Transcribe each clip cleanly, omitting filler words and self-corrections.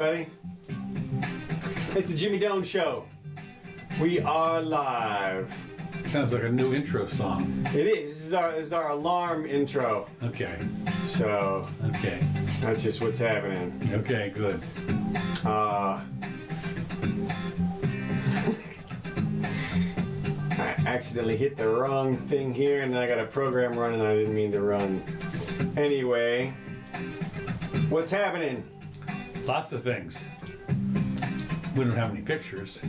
everybody. It's the Jimmy Doane Show. We are live. Sounds like a new intro song. It is. This is our alarm intro. Okay. So, Okay. that's just what's happening. Okay, good. I accidentally hit the wrong thing here, and I got a program running I didn't mean to run. Anyway, what's happening? Lots of things. We don't have any pictures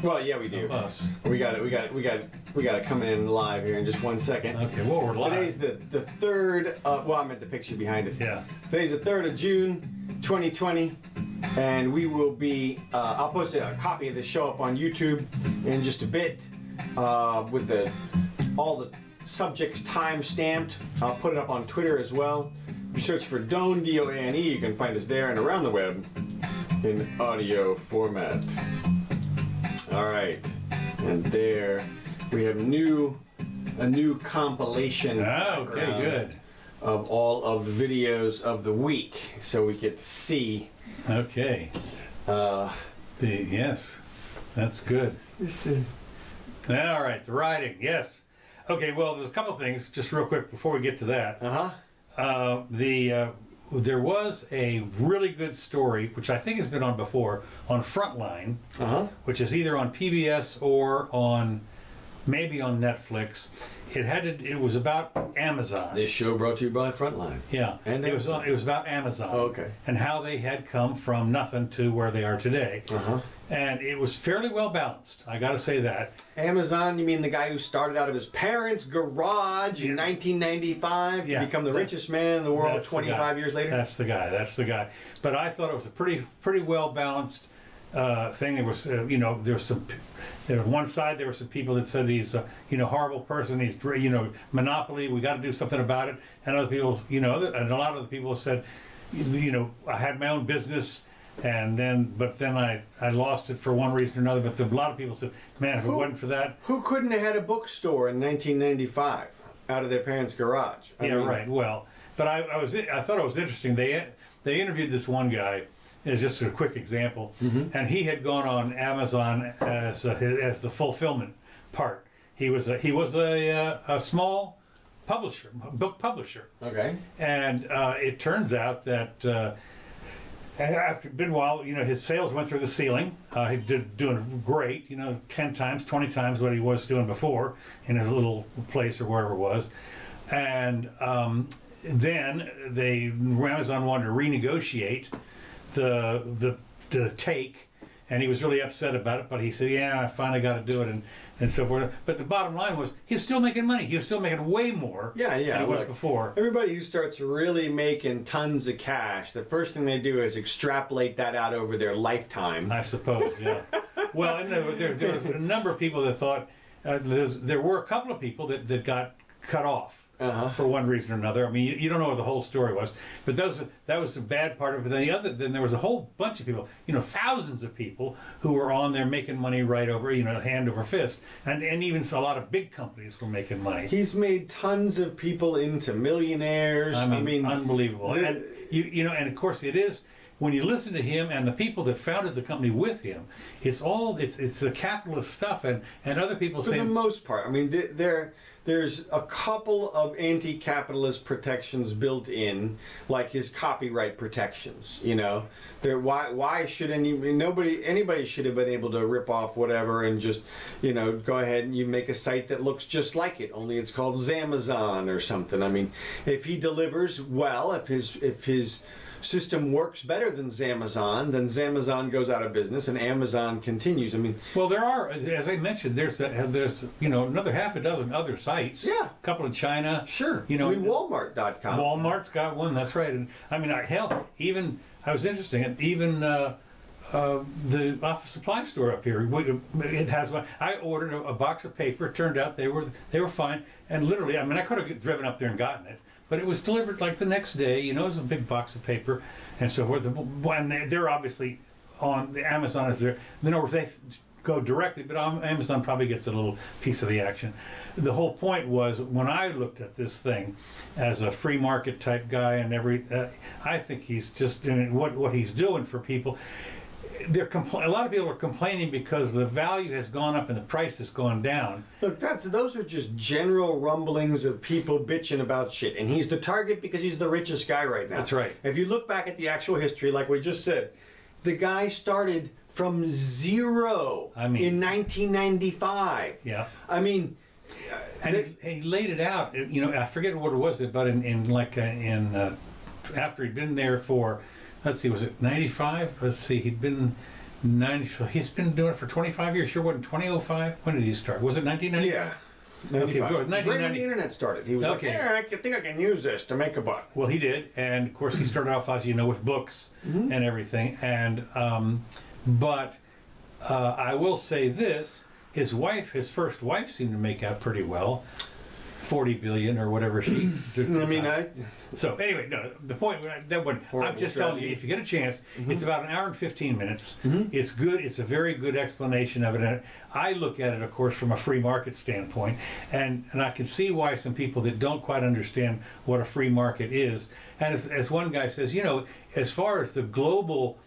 Well, yeah, we do. of us. We got it coming in live here in just 1 second. Okay, well, we're live. Today's the third. Well, I'm at the picture behind us. Yeah. Today's the 3rd of June, 2020, and we will be. I'll post a copy of the show up on YouTube in just a bit, with all the subjects time stamped. I'll put it up on Twitter as well. If you search for Doane, D-O-A-N-E, you can find us there and around the web in audio format. All right, and there we have a new compilation. Oh, okay, good. Of all of the videos of the week, so we get to see. Okay. Yes, that's good. This is All right, the writing, yes. Okay, well, there's a couple things, just real quick before we get to that. There was a really good story, which I think has been on before, on Frontline, which is either on PBS or maybe on Netflix. It was about Amazon. This show brought to you by Frontline. Yeah, and it was about Amazon. Oh, okay. And how they had come from nothing to where they are today. And it was fairly well balanced. I got to say that. Amazon, you mean the guy who started out of his parents' garage in 1995 to become the richest man in the world 25 years later? That's the guy. But I thought it was a pretty well balanced thing. There was, there was one side there were some people that said he's horrible person. He's monopoly. We got to do something about it. And other people, and a lot of the people said, I had my own business. But then I lost it for one reason or another. But a lot of people said, man, if it wasn't for that. Who couldn't have had a bookstore in 1995 out of their parents' garage? I mean, Right. Well, but I thought it was interesting. They interviewed this one guy, as just a quick example, and he had gone on Amazon as the fulfillment part. He was a small publisher, book publisher. Okay. And it turns out that. After a bit while, his sales went through the ceiling. He doing great, 10 times, 20 times what he was doing before in his little place or wherever it was. And then Amazon wanted to renegotiate the take, and he was really upset about it. But he said, "Yeah, I finally got to do it," and so forth. But the bottom line was, he was still making money. He was still making way more than he was before. Everybody who starts really making tons of cash, the first thing they do is extrapolate that out over their lifetime. I suppose, yeah. Well, and there was a number of people that thought, there were a couple of people that got cut off for one reason or another. I mean, you don't know what the whole story was, but that was the bad part of it. Then there was a whole bunch of people, thousands of people who were on there making money right over, hand over fist, and even a lot of big companies were making money. He's made tons of people into millionaires. I mean unbelievable. And and of course it is. When you listen to him and the people that founded the company with him, it's the capitalist stuff, and other people say. For the most part, I mean, there's a couple of anti-capitalist protections built in, like his copyright protections. Why should anybody should have been able to rip off whatever and just go ahead and you make a site that looks just like it, only it's called Zamazon or something. I mean, if he delivers well, if his system works better than Zamazon, then Zamazon goes out of business and Amazon continues. I mean, well, there are, as I mentioned, there's another half a dozen other sites. Yeah, a couple in China. Sure. Walmart.com. Walmart's got one. That's right. And I mean, even I was interested. Even the office supply store up here, it has one. I ordered a box of paper. It turned out they were fine. And literally, I mean, I could have driven up there and gotten it. But it was delivered like the next day. It was a big box of paper and so forth. And they're obviously on the Amazon is there. Then over go directly, but Amazon probably gets a little piece of the action. The whole point was, when I looked at this thing as a free market type guy and I think he's just doing what he's doing for people. A lot of people are complaining because the value has gone up and the price has gone down. Look, those are just general rumblings of people bitching about shit, and he's the target because he's the richest guy right now. That's right. If you look back at the actual history, like we just said, the guy started from zero in 1995. Yeah. I mean, and he laid it out. I forget what it was, but after he'd been there for, let's see, was it 95? Let's see, he'd been 90. He's been doing it for 25 years. Sure, wasn't 2005? When did he start? Was it 1995? Yeah. Okay, good. Right when the internet started, he was like, "Yeah, I think I can use this to make a buck." Well, he did, and of course, he started off, as you know, with books and everything. And but I will say this: his first wife, seemed to make out pretty well. 40 billion or whatever she did. So anyway, no, the point that one, I'm just telling you, if you get a chance, it's about an hour and 15 minutes. It's good. It's a very good explanation of it. And I look at it, of course, from a free market standpoint, and I can see why some people that don't quite understand what a free market is. And as one guy says, as far as the global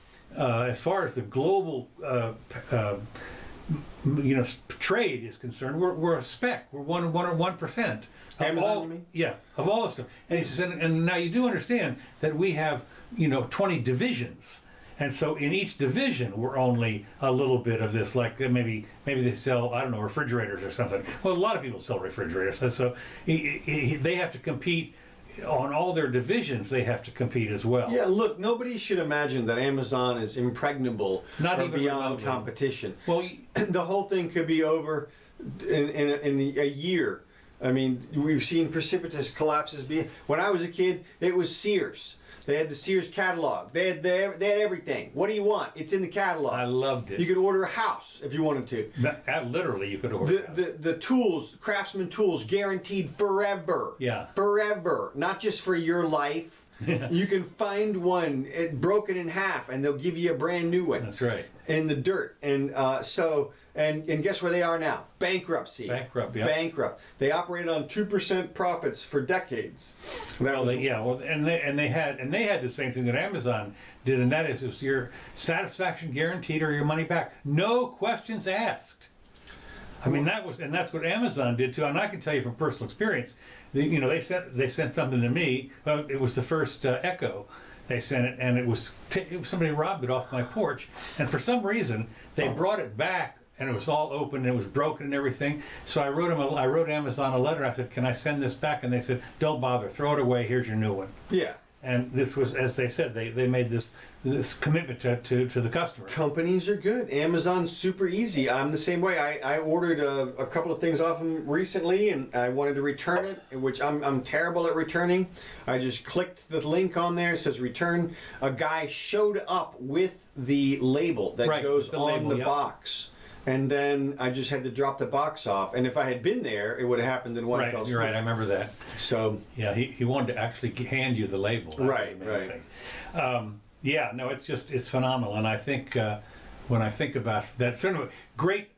trade is concerned, we're a speck. We're 1%. Amazon, you mean? Yeah, of all this stuff. And he says, and now you do understand that we have 20 divisions, and so in each division we're only a little bit of this. Like maybe they sell, I don't know, refrigerators or something. Well, a lot of people sell refrigerators, and so they have to compete. On all their divisions, they have to compete as well. Yeah, look, nobody should imagine that Amazon is impregnable or beyond remotely. Competition. Well, the whole thing could be over in a year. I mean, we've seen precipitous collapses. When I was a kid, it was Sears. They had the Sears catalog. They had everything. What do you want? It's in the catalog. I loved it. You could order a house if you wanted to. Literally, you could order a house. The tools, Craftsman tools, guaranteed forever. Yeah. Forever. Not just for your life. You can find one broken in half, and they'll give you a brand new one. That's right. In the dirt, and and guess where they are now? Bankruptcy. Bankrupt. Yeah. Bankrupt. They operated on 2% profits for decades. And they had the same thing that Amazon did, and that is, it was your satisfaction guaranteed or your money back, no questions asked. I mean, that's what Amazon did too, and I can tell you from personal experience. They sent something to me. It was the first Echo. They sent it, and it was somebody robbed it off my porch, and for some reason they brought it back, and it was all open, and it was broken and everything. So I wrote Amazon a letter. I said, "Can I send this back?" And they said, "Don't bother. Throw it away. Here's your new one." Yeah. And this was, as they said, they made this commitment to the customer. Companies are good. Amazon's super easy. I'm the same way. I ordered a couple of things off them recently, and I wanted to return it, which I'm terrible at returning. I just clicked the link on there. It says return. A guy showed up with the label that goes on the box. And then I just had to drop the box off. And if I had been there, it would have happened in one fell swoop. You're right, I remember that. So yeah, he wanted to actually hand you the label. Right. It's phenomenal. And I think when I think about that, sort of a great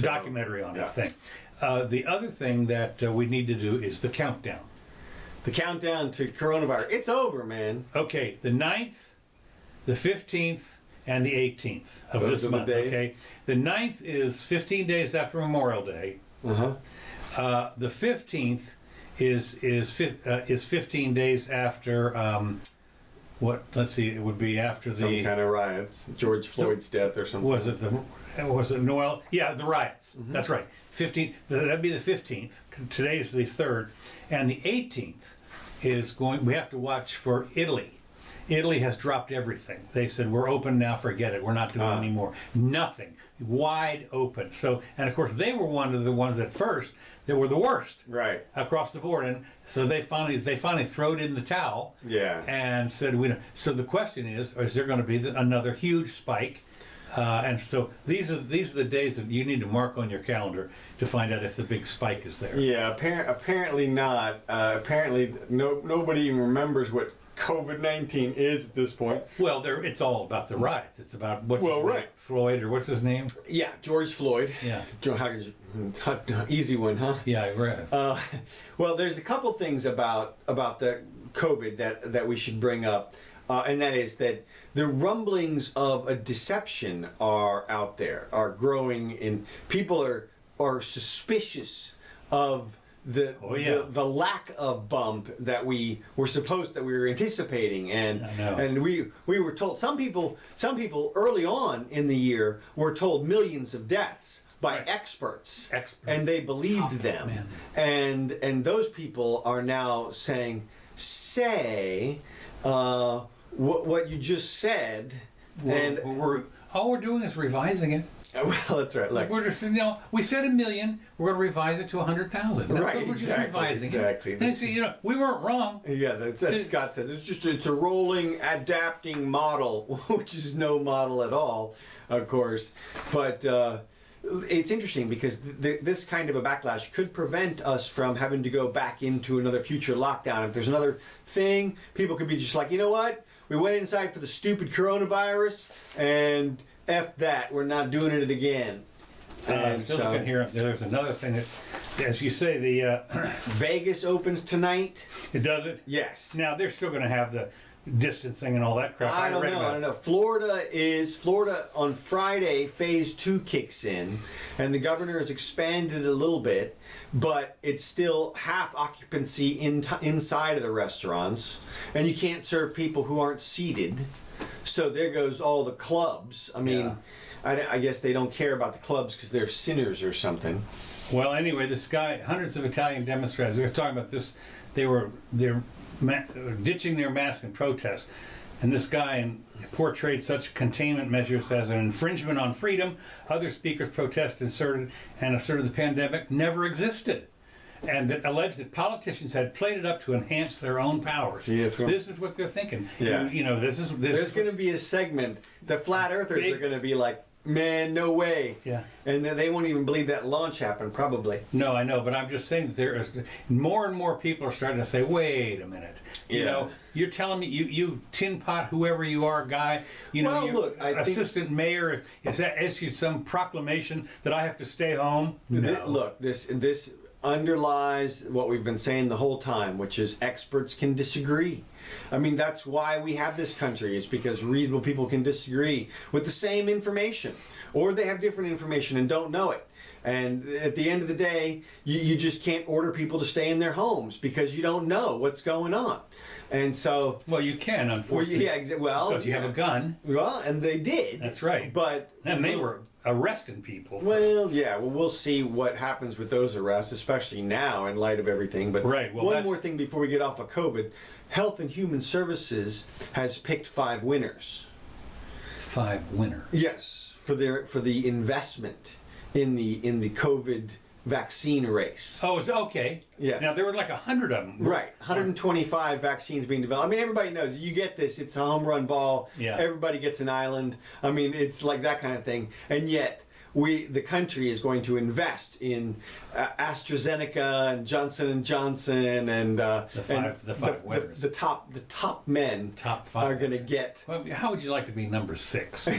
documentary on it thing. The other thing that we need to do is the countdown. The countdown to coronavirus. It's over, man. Okay, the 9th, the 15th, and the 18th of this month. Okay, the 9th is 15 days after Memorial Day. The 15th is 15 days after what? Let's see. It would be after some kind of riots, George Floyd's death or something. Was it Noel? Yeah, the riots. That's right. 15. That'd be the 15th. Today is the 3rd, and the 18th is going. We have to watch for Italy. Italy has dropped everything. They said, we're open now, forget it. We're not doing anymore. Nothing. Wide open. So, and of course, they were one of the ones at first that were the worst. Right. Across the board. And so they finally throwed in the towel. Yeah. And said, so the question is there going to be another huge spike? And so these are the days that you need to mark on your calendar to find out if the big spike is there. Yeah, apparently not. Apparently nobody even remembers what COVID-19 is at this point. Well, it's all about the riots. It's about what's his name? Right. Floyd, or what's his name? Yeah, George Floyd. Yeah. Easy one, huh? Yeah, right. Well, there's a couple things about the COVID that we should bring up, and that is that the rumblings of a deception are out there, are growing, and people are suspicious of the lack of bump that we were anticipating, and we were told some people early on in the year were told millions of deaths by experts, and they believed them, and those people are now saying, what you just said, all we're doing is revising it. Well, that's right. Look, we're just, we said 1 million. We're going to revise it to 100,000. That's right, what we're exactly, just revising exactly. it. And so, we weren't wrong. Yeah, that's Scott says it's a rolling, adapting model, which is no model at all, of course. But it's interesting because this kind of a backlash could prevent us from having to go back into another future lockdown. If there's another thing, people could be just like, you know what? We went inside for the stupid coronavirus, and F that, we're not doing it again. And so looking here, there's another thing that, as you say, the Vegas opens tonight. It does it? Yes. Now they're still going to have the distancing and all that crap. I don't know. Florida on Friday, phase 2 kicks in, and the governor has expanded a little bit, but it's still half occupancy inside of the restaurants, and you can't serve people who aren't seated. So there goes all the clubs. I mean, I guess they don't care about the clubs because they're sinners or something. Well, anyway, this guy, hundreds of Italian demonstrators, they're talking about this. They're ditching their masks in protest, and this guy portrayed such containment measures as an infringement on freedom. Other speakers asserted the pandemic never existed, and that alleged that politicians had played it up to enhance their own powers. This is what they're thinking. Yeah. There's going to be a segment. The flat earthers are going to be like, man, no way. Yeah. And then they won't even believe that launch happened, probably. No, I know, but I'm just saying that there is more and more people are starting to say, wait a minute. You know, you're telling me you tin pot, whoever you are, guy, assistant mayor has issued some proclamation that I have to stay home. No. This underlies what we've been saying the whole time, which is experts can disagree. I mean, that's why we have this country. It's because reasonable people can disagree with the same information, or they have different information and don't know it. And at the end of the day, you just can't order people to stay in their homes because you don't know what's going on. And so... Well, you can, unfortunately. Because you have a gun. Well, and they did. That's right. And they were arresting people. We'll see what happens with those arrests, especially now in light of everything. But one more thing before we get off of COVID. Health and Human Services has picked 5 winners. 5 winners? Yes, for the investment in the COVID vaccine race. Oh, it's okay. Yes. Now there were like 100 of them. Right, 125 vaccines being developed. I mean, everybody knows you get this. It's a home run ball. Yeah. Everybody gets an island. I mean, it's like that kind of thing. And yet, the country is going to invest in AstraZeneca and Johnson & Johnson and the five winners. The top men top 5 are going to get. Well, how would you like to be number 6?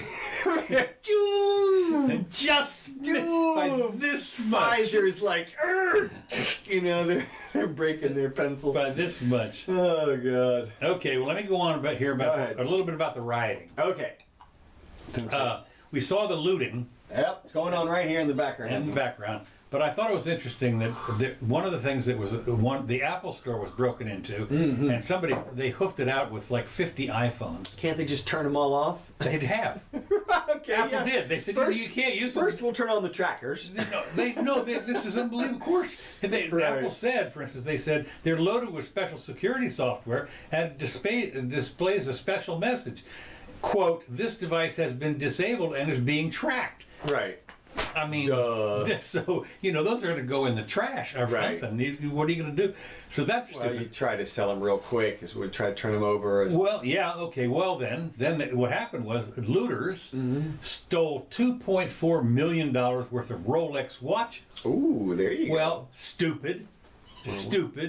Just by this much. Pfizer's like, they're breaking their pencils by this much. Oh God. Okay, well let me go on about a little bit about the rioting. Okay. We saw the looting. Yep, it's going on right here in the background. But I thought it was interesting that one of the things that was the Apple store was broken into, and they hoofed it out with like 50 iPhones. Can't they just turn them all off? They'd have. Okay, Apple did. They said you can't use them. First, we'll turn on the trackers. This is unbelievable. Of course, Apple said, for instance, they said they're loaded with special security software and displays a special message. Quote, this device has been disabled and is being tracked. Right. I mean, so, those are going to go in the trash or something. What are you going to do? So that's stupid. Well, you try to sell them real quick, as we try to turn them over. Well, yeah, okay. Well, then what happened was looters stole $2.4 million worth of Rolex watches. Ooh, there you go. Well, stupid.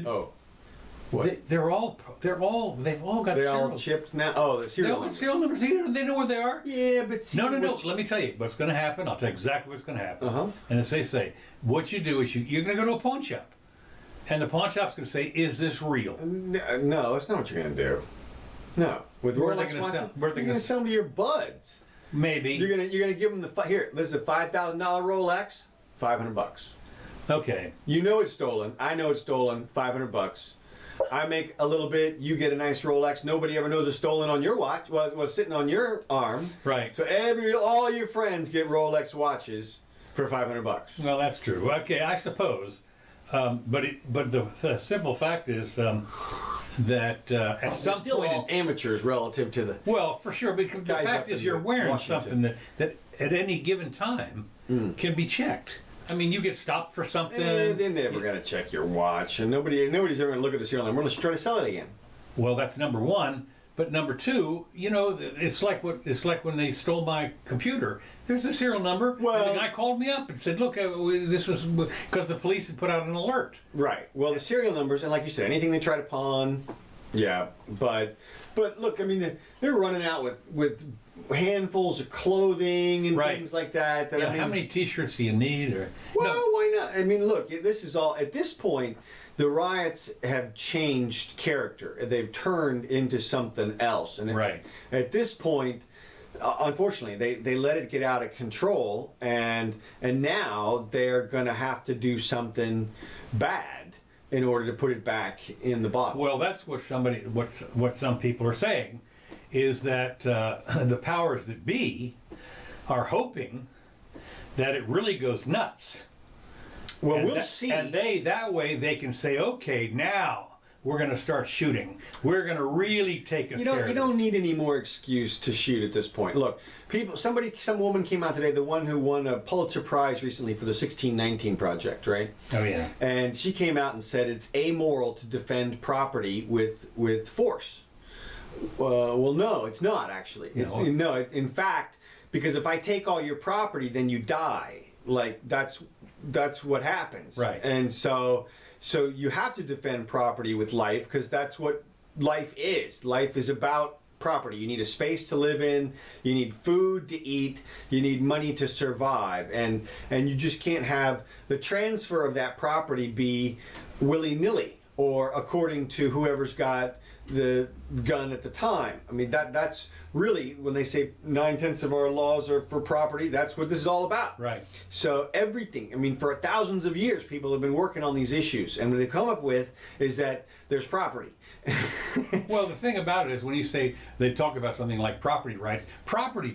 Oh. What? They've all got They're serial. all chipped now. Oh, the They serial all got numbers. serial numbers. They know where they are. Yeah, but see, No. what Let me tell you what's going to happen. I'll tell you exactly what's going to happen. Uh-huh. And as they say, what you do is you're going to go to a pawn shop, and the pawn shop's going to say, "Is this real?" No, that's not what you're gonna do. No, with Where are they Rolex gonna watches, sell- where are they you're gonna gonna sell them to your buds. Maybe. You're gonna give them here. This is a $5,000 Rolex, $500. Okay. You know it's stolen. I know it's stolen. $500. I make a little bit. You get a nice Rolex. Nobody ever knows it's stolen on your watch. Well, it was sitting on your arm. Right. So all your friends get Rolex watches for $500. Well, that's true. Okay, I suppose. But the simple fact is that at some Still point, all amateurs relative to the. well, for sure. Because the Guys fact up is, in you're wearing Washington. something that at any given time can be checked. I mean, you get stopped for something. They're never gonna check your watch, and nobody's ever gonna look at the serial number unless you try to sell it again. Well, that's number one. But number two, it's like when they stole my computer. There's a serial number. Well- and the guy called me up and said, "Look, this was because the police had put out an alert." Right. Well, the serial numbers, and like you said, anything they try to pawn, yeah. But look, I mean, they're running out with handfuls of clothing and Right. things like that. Yeah, I mean, how many T-shirts do you need? Or well, no. why not? I mean, look, this is all at this point. The riots have changed character. They've turned into something else, and Right. at this point, unfortunately, they let it get out of control, and now they're going to have to do something bad in order to put it back in the bottle. Well, that's what some people are saying, is that the powers that be are hoping that it really goes nuts. Well, And we'll that- see. And that way they can say, okay, now we're going to start shooting. We're going to really take a care of You don't this. need any more excuse to shoot at this point. Look, some woman came out today, the one who won a Pulitzer Prize recently for the 1619 Project, right? Oh yeah. And she came out and said it's amoral to defend property with force. Well, no, it's not actually. In fact, because if I take all your property, then you die. Like that's what happens. Right. And so you have to defend property with life because that's what life is. Life is about property. You need a space to live in, you need food to eat, you need money to survive, and you just can't have the transfer of that property be willy-nilly or according to whoever's got the gun at the time. I mean, that's really, when they say 9/10 of our laws are for property, that's what this is all about. Right. So everything, I mean, for thousands of years, people have been working on these issues, and what they come up with is that there's property. Well, the thing about it is when you say they talk about something like property rights, property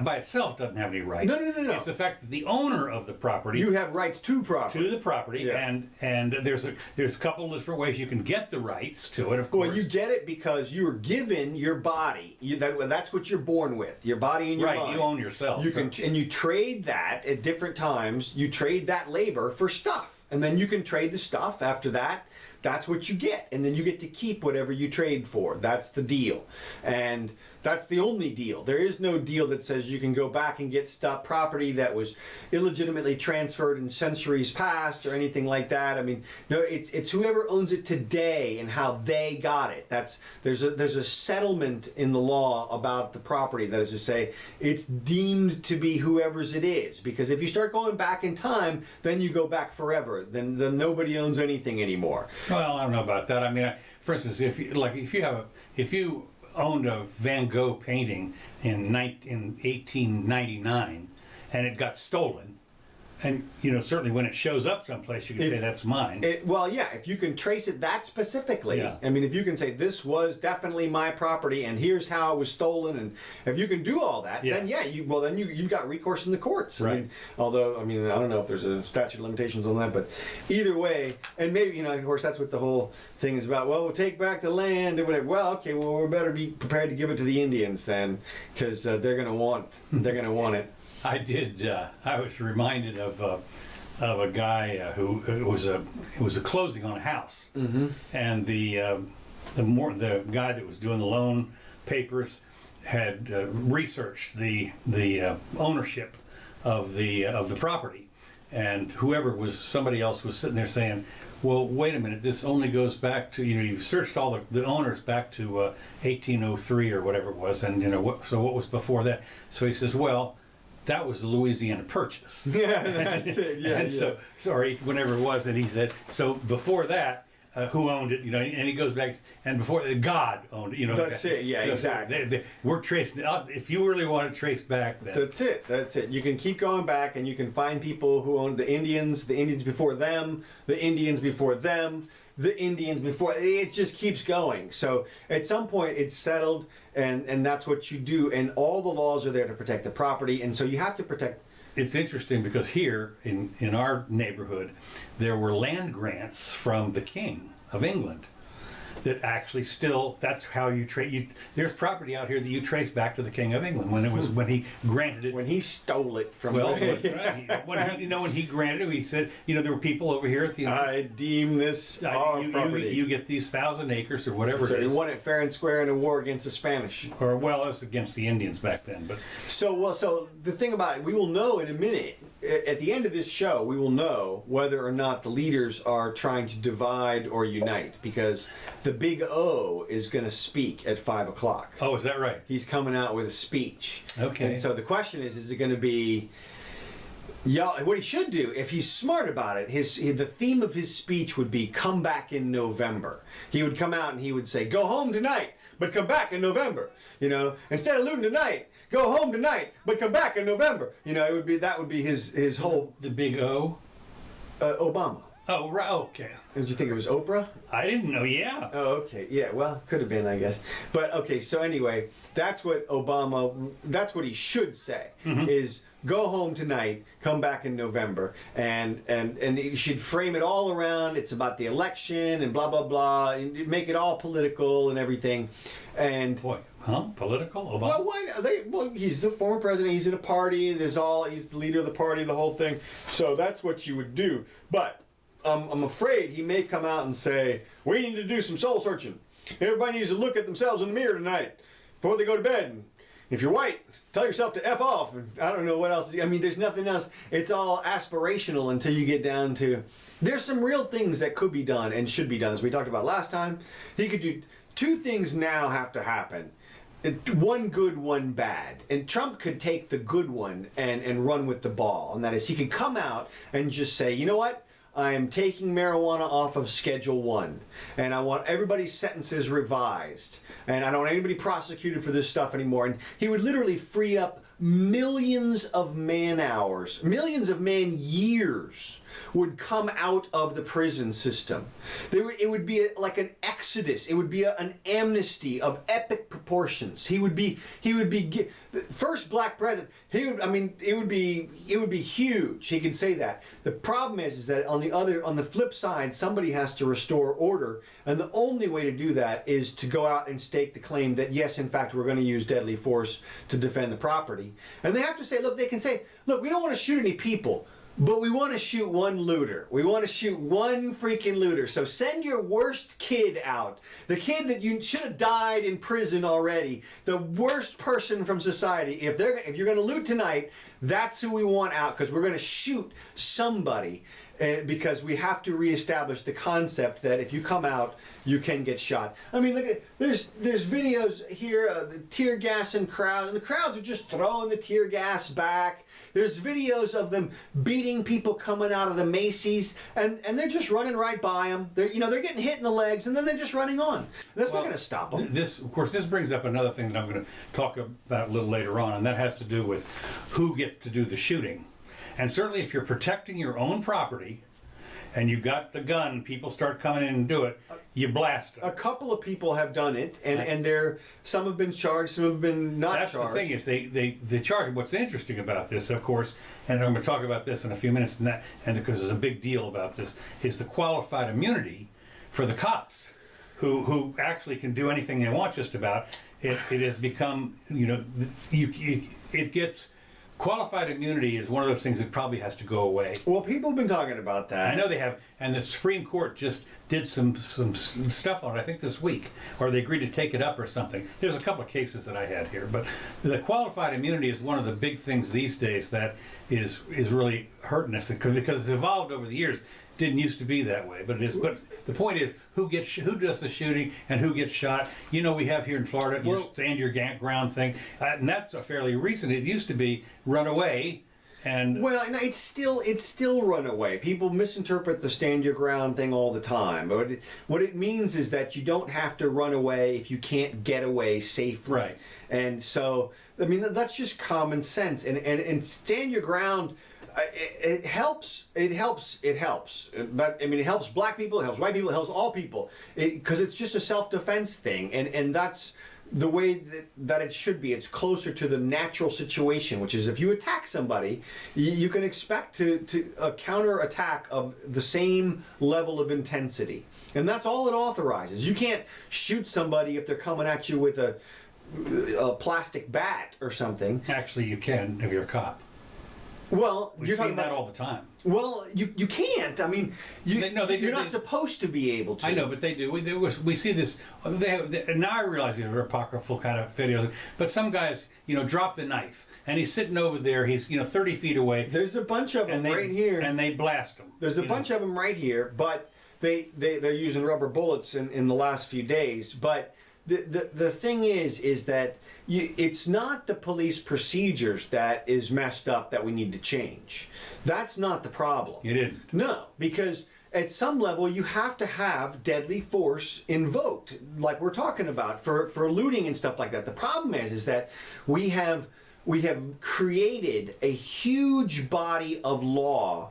by itself doesn't have any rights. No. It's the fact that the owner of the property You have rights to property. to the property, Yeah. and there's a couple of different ways you can get the rights to it. Of course, Well, you get it because you were given your body. That's what you're born with. Your body and your right. mind. You own yourself. You can, and you trade that at different times. You trade that labor for stuff, and then you can trade the stuff after that. That's what you get, and then you get to keep whatever you trade for. That's the deal, and that's the only deal. There is no deal that says you can go back and get stuff, property that was illegitimately transferred in centuries past or anything like that. I mean, no, it's whoever owns it today and how they got it. There's a settlement in the law about the property that is to say it's deemed to be whoever's it is, because if you start going back in time, then you go back forever. Then nobody owns anything anymore. Well, I don't know about that. I mean, for instance, if you owned a Van Gogh painting in 1899 and it got stolen, and certainly when it shows up someplace, you can say that's mine. Well, yeah, if you can trace it that specifically. Yeah. I mean, if you can say this was definitely my property and here's how it was stolen, and if you can do all that, Yeah. then you've got recourse in the courts. Right. I mean, although I don't know if there's a statute of limitations on that, but either way, and maybe of course that's what the whole thing is about. Well, we'll take back the land and whatever. Well, okay, well we better be prepared to give it to the Indians then, because they're gonna want it. I was reminded of a guy who it was a closing on a house, and the guy that was doing the loan papers had researched the ownership of the property, and somebody else was sitting there saying, well, wait a minute, this only goes back to, you've searched all the owners back to 1803 or whatever it was, and so what was before that? So he says, well, that was the Louisiana Purchase. Yeah, that's it. Yeah, and so, sorry, whenever it was, and he said, so before that, who owned it? And he goes back, and before God owned it. That's it. Yeah, so exactly. We're tracing. If you really want to trace back, that. That's it. That's it. You can keep going back, and you can find people who owned the Indians before them, the Indians before them, the Indians before. It just keeps going. So at some point, it's settled, and that's what you do. And all the laws are there to protect the property, and so you have to protect. It's interesting because here in our neighborhood, there were land grants from the King of England that actually still, that's how you trace. There's property out here that you trace back to the King of England when he granted it. When he stole it from. Well, when he granted it, he said, there were people over here at the. I deem this our property. You get these 1,000 acres or whatever so it is. he won it fair and square in a war against the Spanish. Or it was against the Indians back then, but. So the thing about it, we will know in a minute. At the end of this show, we will know whether or not the leaders are trying to divide or unite, because the big O is going to speak at 5 o'clock. Oh, is that right? He's coming out with a speech. Okay. And so the question is it going to be... what he should do, if he's smart about it, the theme of his speech would be come back in November. He would come out and he would say, go home tonight, but come back in November. Instead of looting tonight, go home tonight, but come back in November. That would be his whole... The big O? Obama. Oh, right, okay. Did you think it was Oprah? I didn't know, yeah. Oh, okay. Yeah, well, could have been, I guess. But, okay, so anyway, that's what he should say, is go home tonight, come back in November. And you should frame it all around, it's about the election and blah, blah, blah, and make it all political and everything. And... Boy, political? Obama? Well, why not? Well, he's the former president, he's in a party, he's the leader of the party, the whole thing. So that's what you would do. But... I'm afraid he may come out and say, we need to do some soul searching. Everybody needs to look at themselves in the mirror tonight before they go to bed. And if you're white, tell yourself to F off. And I don't know what else. I mean, there's nothing else. It's all aspirational until you get down to... There's some real things that could be done and should be done. As we talked about last time, he could do... Two things now have to happen. One good, one bad. And Trump could take the good one and run with the ball. And that is, he could come out and just say, you know what? I am taking marijuana off of Schedule 1, and I want everybody's sentences revised, and I don't want anybody prosecuted for this stuff anymore. And he would literally free up millions of man hours, millions of man years would come out of the prison system. It would be like an exodus. It would be an amnesty of epic proportions. He would be first black president. It would be huge. He could say that. The problem is that on the flip side, somebody has to restore order, and the only way to do that is to go out and stake the claim that yes, in fact, we're going to use deadly force to defend the property. And they have to say, look, they can say, look, we don't want to shoot any people. But we want to shoot one looter. We want to shoot one freaking looter. So send your worst kid out. The kid that you should have died in prison already. The worst person from society. If you're going to loot tonight, that's who we want out, because we're going to shoot somebody. Because we have to reestablish the concept that if you come out, you can get shot. I mean, look at there's videos here of the tear gas and crowds, and the crowds are just throwing the tear gas back. There's videos of them beating people coming out of the Macy's, and they're just running right by them. They're getting hit in the legs, and then they're just running on. That's not going to stop them. This brings up another thing that I'm going to talk about a little later on, and that has to do with who gets to do the shooting. And certainly if you're protecting your own property and you've got the gun, people start coming in and do it, you blast them. A couple of people have done it, and some have been charged, some have been not charged. That's the thing, is they charge. What's interesting about this, of course, and I'm going to talk about this in a few minutes, and because there's a big deal about this, is the qualified immunity for the cops, who actually can do anything they want just about. It has become, it gets... Qualified immunity is one of those things that probably has to go away. Well, people have been talking about that. I know they have, and the Supreme Court just did some stuff on it, I think this week, or they agreed to take it up or something. There's a couple of cases that I had here, but the qualified immunity is one of the big things these days that is really hurting us because it's evolved over the years. Didn't used to be that way, but it is. But the point is, who does the shooting and who gets shot? You know, we have here in Florida, you stand your ground thing, and that's a fairly recent. It used to be run away. And well, no, it's still run away. People misinterpret the stand your ground thing all the time. But what it means is that you don't have to run away if you can't get away safely. Right. And so, I mean, that's just common sense. And stand your ground. It helps. It helps. But I mean, it helps black people. It helps white people. It helps all people. Because it's just a self-defense thing, and that's the way that it should be. It's closer to the natural situation, which is if you attack somebody, you can expect to a counter attack of the same level of intensity, and that's all it authorizes. You can't shoot somebody if they're coming at you with a plastic bat or something. actually, you can if you're a cop. Well, We've you're talking seen that about all the time. Well, you can't. I mean, you're not they- supposed to be able to. I know, but they do. We see this. Now I realize these are apocryphal kind of videos. But some guys, drop the knife, and he's sitting over there. He's 30 feet away. There's a bunch of them right here, and they blast him. There's a bunch of them right here, but they're using rubber bullets in the last few days. But the thing is that it's not the police procedures that is messed up that we need to change. That's not the problem. You didn't. No, because at some level you have to have deadly force invoked, like we're talking about for looting and stuff like that. The problem is that we have created a huge body of law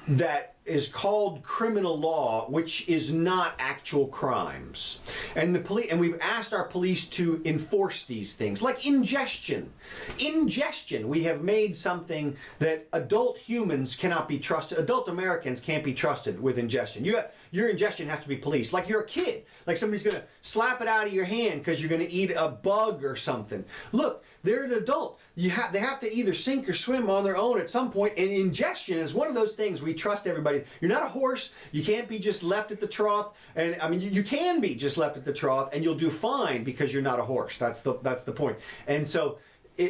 that is called criminal law, which is not actual crimes. And we've asked our police to enforce these things, like ingestion. Ingestion, we have made something that adult humans cannot be trusted. Adult Americans can't be trusted with ingestion. Your ingestion has to be policed. Like you're a kid. Like somebody's going to slap it out of your hand because you're going to eat a bug or something. Look, they're an adult. They have to either sink or swim on their own at some point, and ingestion is one of those things we trust everybody. You're not a horse. You can't be just left at the trough. And I mean, you can be just left at the trough, and you'll do fine because you're not a horse. That's the point. And so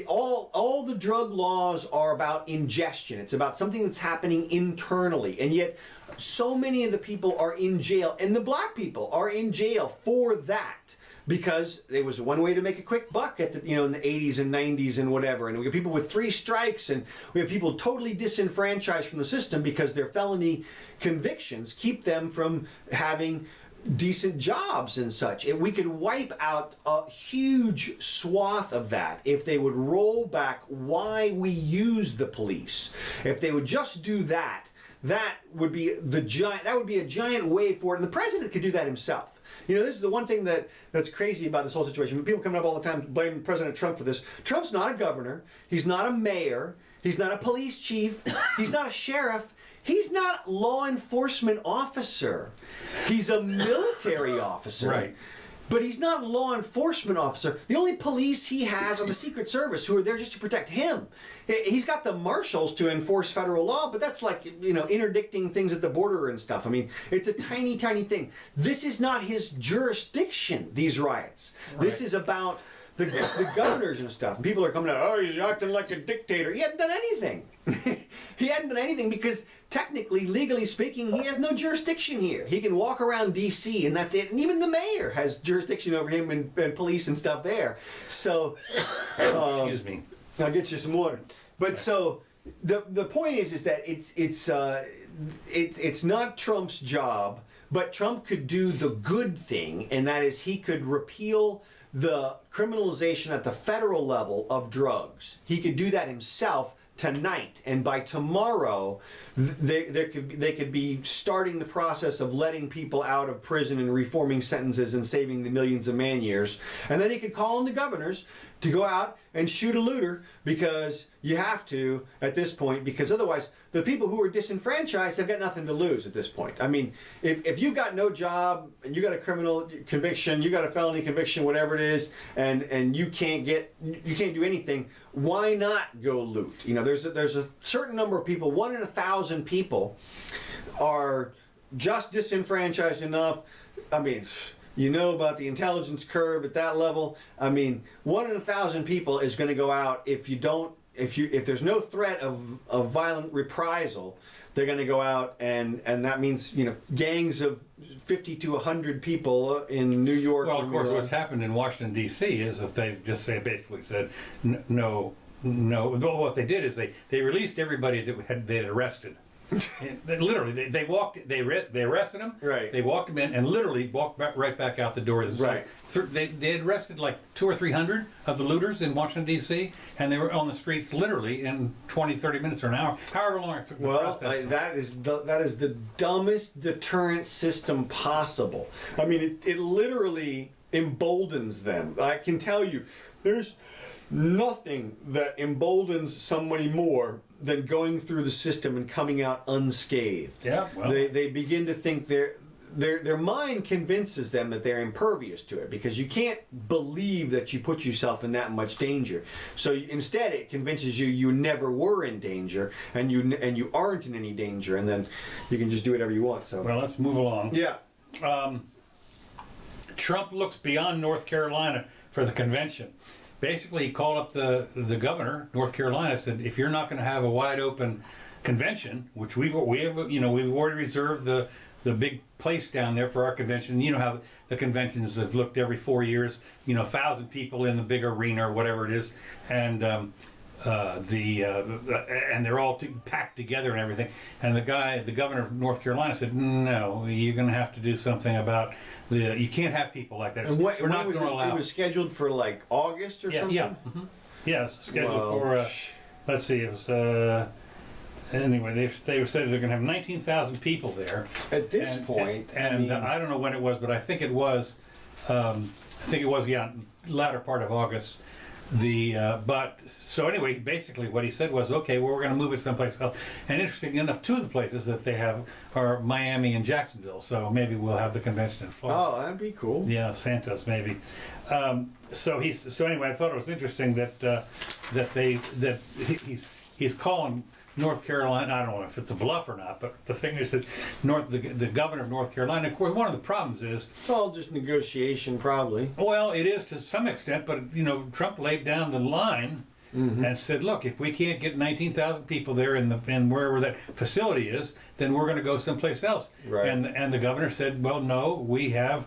all the drug laws are about ingestion. It's about something that's happening internally, and yet so many of the people are in jail, and the black people are in jail for that. Because it was one way to make a quick buck at in the 80s and 90s and whatever. And we have people with 3 strikes, and we have people totally disenfranchised from the system because their felony convictions keep them from having decent jobs and such. And we could wipe out a huge swath of that if they would roll back why we use the police. If they would just do that, that would be a giant way forward. And the president could do that himself. This is the one thing that's crazy about this whole situation. People coming up all the time blaming President Trump for this. Trump's not a governor. He's not a mayor. He's not a police chief. He's not a sheriff. He's not a law enforcement officer. He's a military officer. Right. But he's not a law enforcement officer. The only police he has are the Secret Service, who are there just to protect him. He's got the marshals to enforce federal law, but that's like, interdicting things at the border and stuff. I mean, it's a tiny, tiny thing. This is not his jurisdiction, these riots. Right. This is about the governors and stuff. And people are coming out, oh, he's acting like a dictator. He hadn't done anything. He hadn't done anything because technically, legally speaking, he has no jurisdiction here. He can walk around D.C. and that's it. And even the mayor has jurisdiction over him and police and stuff there. So, excuse me. I'll get you some water. But so the point is that it's not Trump's job, but Trump could do the good thing, and that is he could repeal the criminalization at the federal level of drugs. He could do that himself tonight, and by tomorrow they could be starting the process of letting people out of prison and reforming sentences and saving the millions of man years. And then he could call on the governors to go out and shoot a looter, because you have to at this point, because otherwise the people who are disenfranchised have got nothing to lose at this point. I mean, if you've got no job and you got a criminal conviction, you got a felony conviction, whatever it is, and you can't do anything, why not go loot? There's a certain number of people, 1 in 1,000 people are just disenfranchised enough. I mean, about the intelligence curve at that level. I mean, 1 in 1,000 people is going to go out if you don't if there's no threat of violent reprisal, they're going to go out and that means gangs of 50 to 100 people in New York. Well, of course, what's happened in Washington D.C. is that they've just basically said no. Well, what they did is they released everybody that they had arrested. Literally, they arrested him. Right. They walked him in and literally walked right back out the door. Right. They had arrested like 200 or 300 of the looters in Washington D.C. and they were on the streets literally in 20, 30 minutes or an hour, however long it took. Well, that is the dumbest deterrent system possible. I mean, it literally emboldens them. I can tell you, there's nothing that emboldens somebody more than going through the system and coming out unscathed. Yeah, well. They begin to think their mind convinces them that they're impervious to it, because you can't believe that you put yourself in that much danger. So instead, it convinces you never were in danger, and you aren't in any danger, and then you can just do whatever you want. So Well, let's move along. yeah. Trump looks beyond North Carolina for the convention. Basically, he called up the governor, North Carolina, said, if you're not going to have a wide open convention, which we've already reserved the big place down there for our convention. You know how the conventions have looked every 4 years, 1,000 people in the big arena or whatever it is, and and they're all packed together and everything. And the governor of North Carolina said, no, you're going to have to do something about you can't have people like that. And we're not going to allow. It was scheduled for like August or something. Yeah, yeah, it's scheduled for. Let's see, it was. Anyway, they said they're going to have 19,000 people there. At this point, I don't know when it was, but I think it was. Latter part of August. But so anyway, basically what he said was, okay, well, we're going to move it someplace else. And interesting enough, two of the places that they have are Miami and Jacksonville. So maybe we'll have the convention in Florida. Oh, that'd be cool. Yeah, Santos maybe. So anyway, I thought it was interesting that he's calling North Carolina. I don't know if it's a bluff or not, but the thing is that the governor of North Carolina, of course, one of the problems is it's all just negotiation, probably. Well, it is to some extent, but Trump laid down the line and said, "Look, if we can't get 19,000 people there in wherever that facility is, then we're going to go someplace else." Right. And the governor said, "Well, no, we have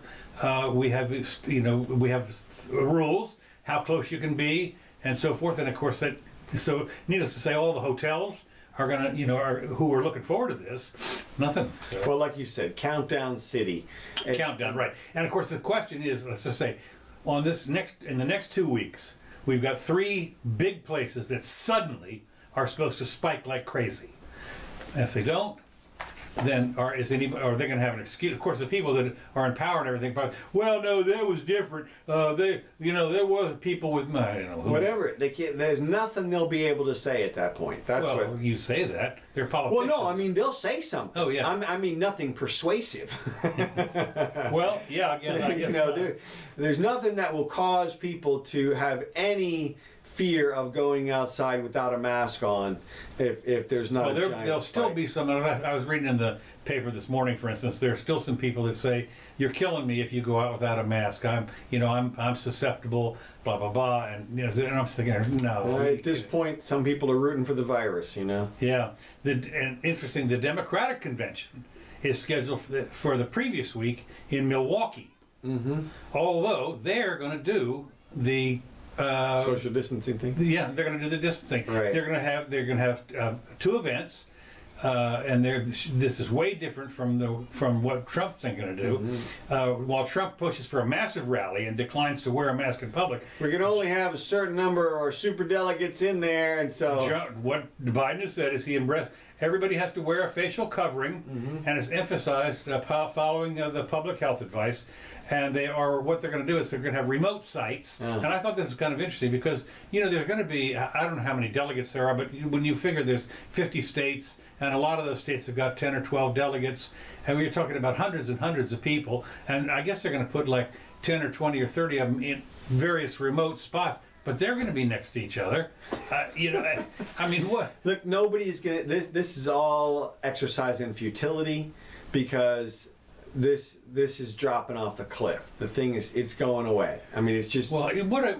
rules, how close you can be, and so forth." And of course, so needless to say, all the hotels are going to, who are looking forward to this, nothing. So. Well, like you said, countdown city. Countdown, right. And of course, the question is, let's just say, in the next 2 weeks, we've got 3 big places that suddenly are supposed to spike like crazy. And if they don't, then are they going to have an excuse? Of course, the people that are in power and everything, probably, well, no, that was different. There was people with money. Whatever, they can't. There's nothing they'll be able to say at that point. That's what you say that they're politicians. Well, no, I mean they'll say something. Oh yeah. I mean nothing persuasive. Well, yeah, again, I guess there's nothing that will cause people to have any fear of going outside without a mask on if there's not a giant there'll spike. still be some. I was reading in the paper this morning, for instance, there's still some people that say, you're killing me if you go out without a mask. I'm susceptible, blah blah blah, and and I'm thinking, no. At this point, some people are rooting for the virus. Yeah, and interesting. The Democratic convention is scheduled for the previous week in Milwaukee. Mm-hmm. Although they're going to do the social distancing thing. Yeah, they're going to do the distancing. Right. They're going to have 2 events, and this is way different from what Trump's thinking to do. Mm-hmm. While Trump pushes for a massive rally and declines to wear a mask in public, we can only have a certain number of super delegates in there, and so what Biden has said is everybody has to wear a facial covering, and has emphasized following the public health advice. And what they're going to do is they're going to have remote sites. And I thought this was kind of interesting because, there's going to be, I don't know how many delegates there are, but when you figure there's 50 states, and a lot of those states have got 10 or 12 delegates, and we're talking about hundreds and hundreds of people, and I guess they're going to put like 10 or 20 or 30 of them in various remote spots. But they're going to be next to each other. I mean, what? Look, nobody's going to... This is all exercise in futility because this is dropping off the cliff. The thing is, it's going away. I mean, it's just... Well, what a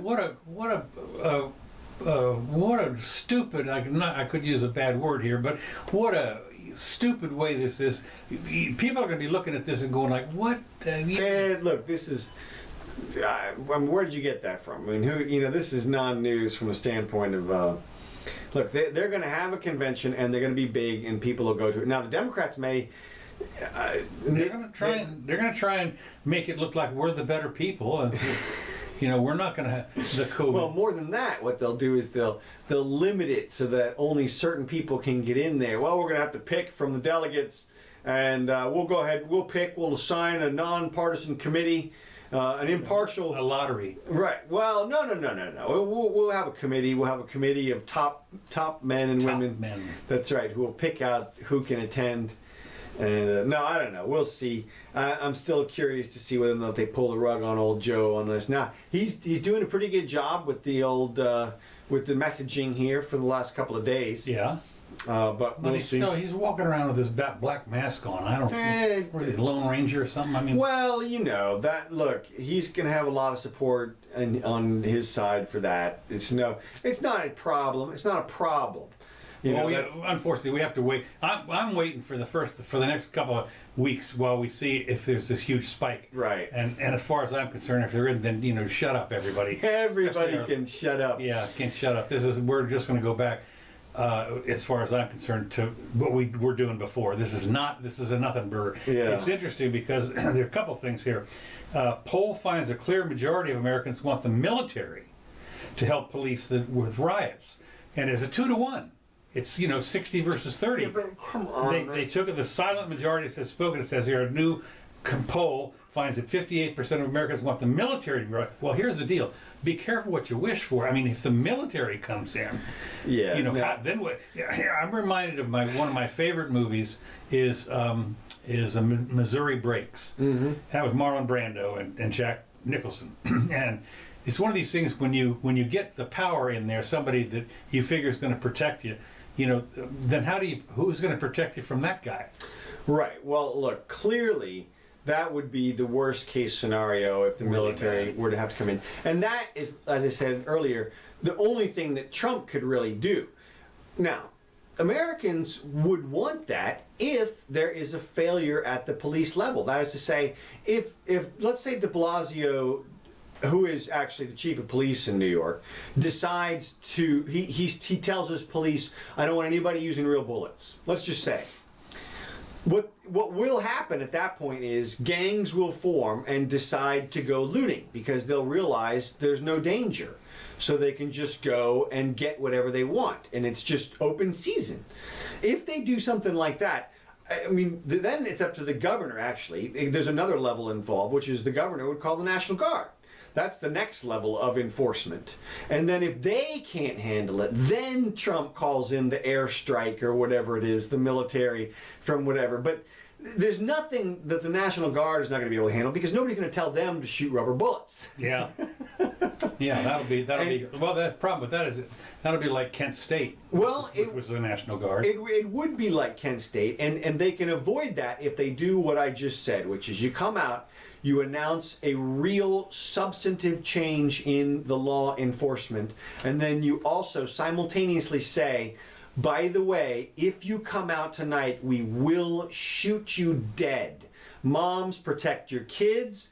what a stupid, I could use a bad word here, but what a stupid way this is. People are going to be looking at this and going like, what? Look, this is, where did you get that from? I mean, this is non-news from a standpoint of, look, they're going to have a convention and they're going to be big and people will go to it. Now, the Democrats may... they're going to try and make it look like we're the better people, and we're not going to have the COVID. Well, more than that, what they'll do is they'll limit it so that only certain people can get in there. Well, we're going to have to pick from the delegates, and we'll go ahead. We'll assign a nonpartisan committee, an impartial. A lottery. Right. Well, no. We'll have a committee. We'll have a committee of top men and women. Men. That's right. Who will pick out who can attend. And no, I don't know. We'll see. I'm still curious to see whether or not they pull the rug on old Joe on this. Now he's doing a pretty good job with the old with the messaging here for the last couple of days. Yeah. But we'll see. He's walking around with this black mask on. I don't know. What is he, Lone Ranger or something? I mean. Well, that. Look, he's going to have a lot of support on his side for that. It's not a problem. It's not a problem. Unfortunately, we have to wait. I'm waiting for the next couple of weeks while we see if there's this huge spike. Right. And as far as I'm concerned, if there isn't, then shut up, everybody. Everybody can shut up. Yeah, can shut up. We're just going to go back, as far as I'm concerned, to what we were doing before. This is a nothing burger. Yeah. It's interesting because there are a couple things here. Poll finds a clear majority of Americans want the military to help police with riots, and it's a 2-to-1. It's 60 versus 30. Yeah, but come on. They took it. The silent majority says spoken. It says here a new poll finds that 58% of Americans want the military to be right. Well, here's the deal. Be careful what you wish for. I mean, if the military comes in, then what? I'm reminded of one of my favorite movies is Missouri Breaks. Mm-hmm. That was Marlon Brando and Jack Nicholson, and. It's one of these things when you get the power in there, somebody that you figure is going to protect you, then who's going to protect you from that guy? Right. Well, look, clearly that would be the worst case scenario if the military were to have to come in. And that is, as I said earlier, the only thing that Trump could really do. Now, Americans would want that if there is a failure at the police level. That is to say, if let's say de Blasio, who is actually the chief of police in New York, decides to, he tells his police, I don't want anybody using real bullets. Let's just say. What will happen at that point is gangs will form and decide to go looting because they'll realize there's no danger. So they can just go and get whatever they want. And it's just open season. If they do something like that, I mean, then it's up to the governor, actually. There's another level involved, which is the governor would call the National Guard. That's the next level of enforcement. And then if they can't handle it, then Trump calls in the airstrike or whatever it is, the military from whatever. But there's nothing that the National Guard is not going to be able to handle because nobody's going to tell them to shoot rubber bullets. Yeah. Yeah, that'll be. Well, the problem with that is that'll be like Kent State. Well, which was the National Guard. It would be like Kent State, and they can avoid that if they do what I just said, which is you come out, you announce a real substantive change in the law enforcement, and then you also simultaneously say, by the way, if you come out tonight, we will shoot you dead. Moms, protect your kids.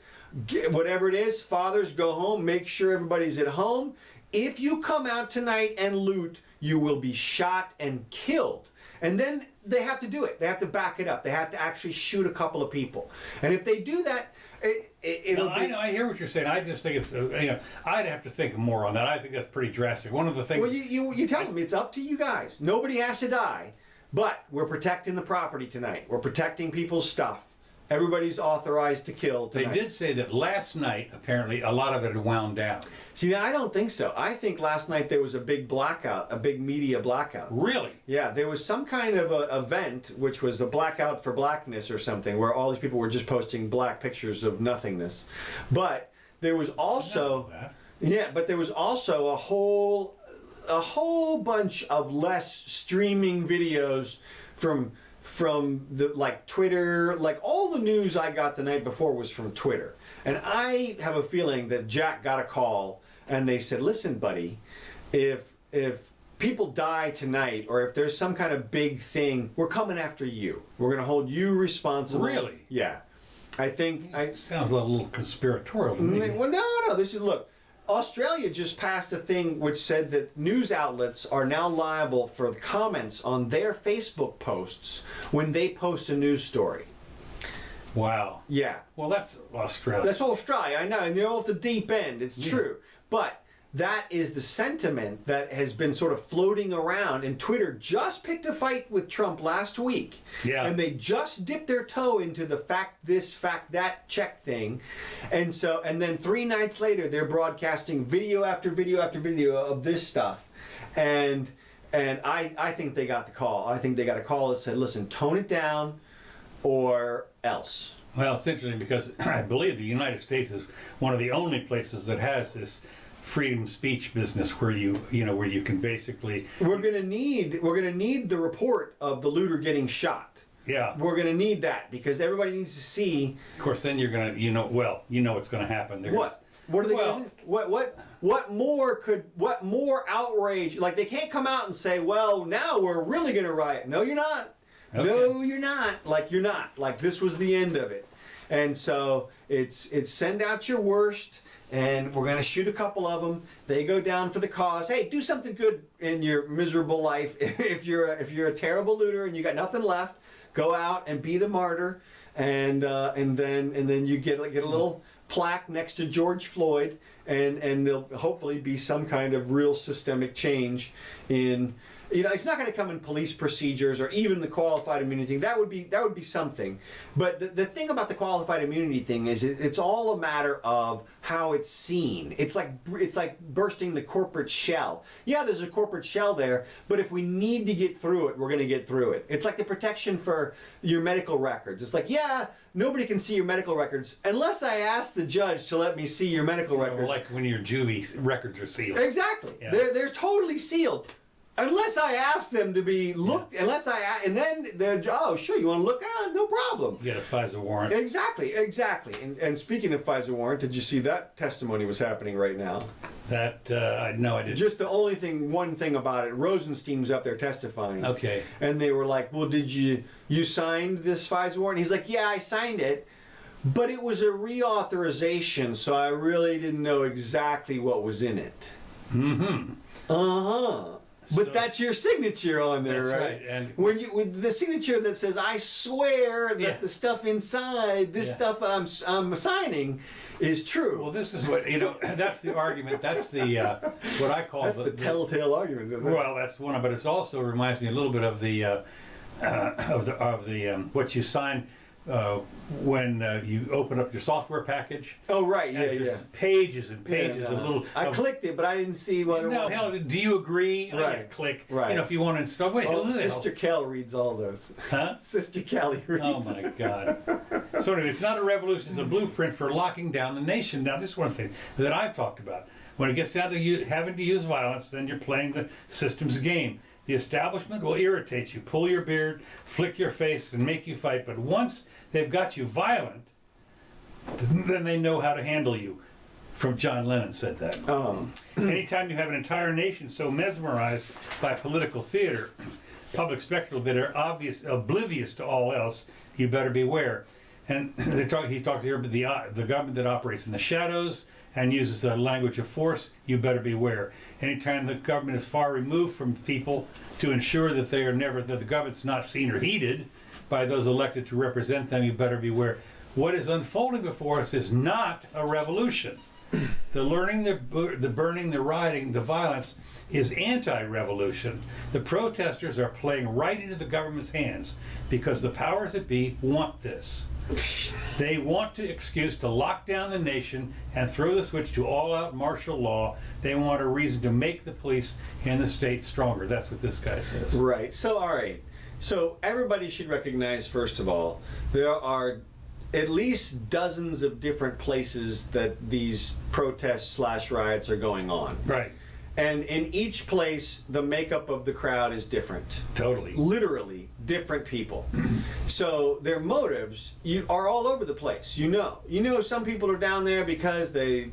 Whatever it is, fathers, go home. Make sure everybody's at home. If you come out tonight and loot, you will be shot and killed. And then they have to do it. They have to back it up. They have to actually shoot a couple of people. And if they do that, it'll be... I hear what you're saying. I just think it's, I'd have to think more on that. I think that's pretty drastic. One of the things... Well, you tell them, it's up to you guys. Nobody has to die, but we're protecting the property tonight. We're protecting people's stuff. Everybody's authorized to kill tonight. They did say that last night, apparently, a lot of it had wound down. See, I don't think so. I think last night there was a big blackout, a big media blackout. Really? Yeah, there was some kind of a event, which was a blackout for blackness or something, where all these people were just posting black pictures of nothingness. But there was also... Yeah, but there was also a whole bunch of less streaming videos from the like Twitter, like all the news I got the night before was from Twitter. And I have a feeling that Jack got a call and they said, listen, buddy, if if people die tonight, or if there's some kind of big thing, we're coming after you. We're going to hold you responsible. Really? Yeah. I think Sounds a little conspiratorial to me. well, no. This is look. Australia just passed a thing which said that news outlets are now liable for comments on their Facebook posts when they post a news story. Wow. Yeah. Well, that's Australia. That's Australia, I know, and they're all at the deep end. It's true. But that is the sentiment that has been sort of floating around, and Twitter just picked a fight with Trump last week. Yeah. And they just dipped their toe into the fact this, fact that check thing. And then 3 nights later, they're broadcasting video after video after video of this stuff. And I think they got the call. I think they got a call that said, listen, tone it down or else. Well, it's interesting because I believe the United States is one of the only places that has this freedom of speech business where you can basically We're gonna need the report of the looter getting shot. yeah. We're gonna need that because everybody needs to see Of course, then you're gonna what's gonna happen. There's, what are they Well- gonna do? What more outrage? Like they can't come out and say, well, now we're really gonna riot. No, you're not. Okay. No, you're not. Like you're not. Like this was the end of it. And so it's send out your worst. And we're going to shoot a couple of them. They go down for the cause. Hey, do something good in your miserable life. If you're a terrible looter and you got nothing left, go out and be the martyr. And then you get a little plaque next to George Floyd, and there'll hopefully be some kind of real systemic change in. It's not going to come in police procedures or even the qualified immunity thing. That would be something. But the thing about the qualified immunity thing is it's all a matter of how it's seen. It's like bursting the corporate shell. Yeah, there's a corporate shell there, but if we need to get through it, we're going to get through it. It's like the protection for your medical records. It's like, yeah, nobody can see your medical records unless I ask the judge to let me see your medical records. like when your juvie records are sealed. Exactly. Yeah. They're totally sealed. Unless I ask them to be looked, and then they're, oh, sure, you want to look? No problem. You get a FISA warrant. Exactly. And speaking of FISA warrant, did you see that testimony was happening right now? That no, I didn't. Just the only one thing about it, Rosenstein's up there testifying. Okay. And they were like, well, did you signed this FISA warrant? He's like, yeah, I signed it. But it was a reauthorization, so I really didn't know exactly what was in it. Mm-hmm. Uh-huh. But So- that's your signature on there, That's right? right, and- when you with the signature that says, "I swear that Yeah. the stuff inside this Yeah. stuff I'm signing is true." Well, this is what that's the argument. That's the what I call that's the telltale argument. Isn't it? Well, that's one, but it also reminds me a little bit of the what you sign when you open up your software package. Oh, right, And yeah, it's just yeah. pages and pages Yeah, of little. I clicked it, but I didn't see what it No, was. hell, do you agree? Right. Click. Right. If you want to install. Wait, Oh, who the hell- Sister Kel reads all those. Huh? Sister Kelly reads. Oh my God! So anyway, it's not a revolution; it's a blueprint for locking down the nation. Now, this is one thing that I've talked about. When it gets down to having to use violence, then you're playing the system's game. The establishment will irritate you, pull your beard, flick your face, and make you fight. But once they've got you violent, then they know how to handle you. From John Lennon said that. Oh. Anytime you have an entire nation so mesmerized by political theater, public spectacle that are oblivious to all else, you better beware. And he talks here about the government that operates in the shadows and uses the language of force, you better beware. Anytime the government is far removed from people to ensure that that the government's not seen or heeded by those elected to represent them, you better beware. What is unfolding before us is not a revolution. The learning, the burning, the rioting, the violence is anti-revolution. The protesters are playing right into the government's hands because the powers that be want this. They want an excuse to lock down the nation and throw the switch to all-out martial law. They want a reason to make the police and the state stronger. That's what this guy says. Right. So, all right. So everybody should recognize, first of all, there are at least dozens of different places that these protests/riots are going on. Right. And in each place, the makeup of the crowd is different. Totally. Literally different people. So their motives are all over the place. You know, some people are down there because they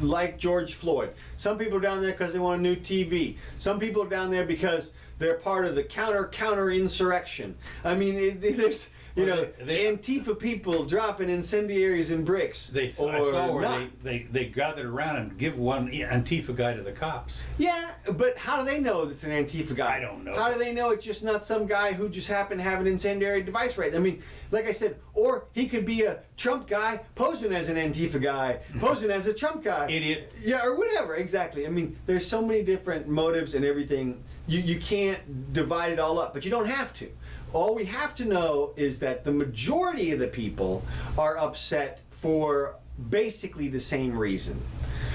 like George Floyd. Some people are down there because they want a new TV. Some people are down there because they're part of the counter insurrection. I mean, there's Antifa people dropping incendiaries and bricks. I saw where they gathered around and give one Antifa guy to the cops. Yeah, but how do they know it's an Antifa guy? I don't know. How do they know it's just not some guy who just happened to have an incendiary device right? I mean, like I said, or he could be a Trump guy posing as an Antifa guy, posing as a Trump guy. Idiot. Yeah, or whatever, exactly. I mean, there's so many different motives and everything. You can't divide it all up, but you don't have to. All we have to know is that the majority of the people are upset for basically the same reason.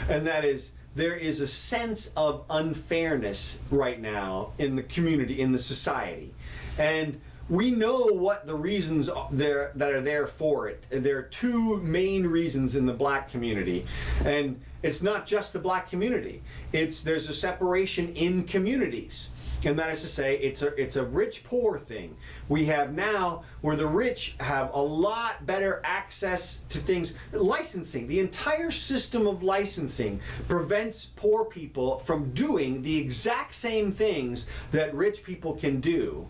And that is, there is a sense of unfairness right now in the community, in the society. And we know what the reasons that are there for it. There are two main reasons in the black community. And it's not just the black community. There's a separation in communities. And that is to say, it's a rich-poor thing. We have now where the rich have a lot better access to things. Licensing, the entire system of licensing prevents poor people from doing the exact same things that rich people can do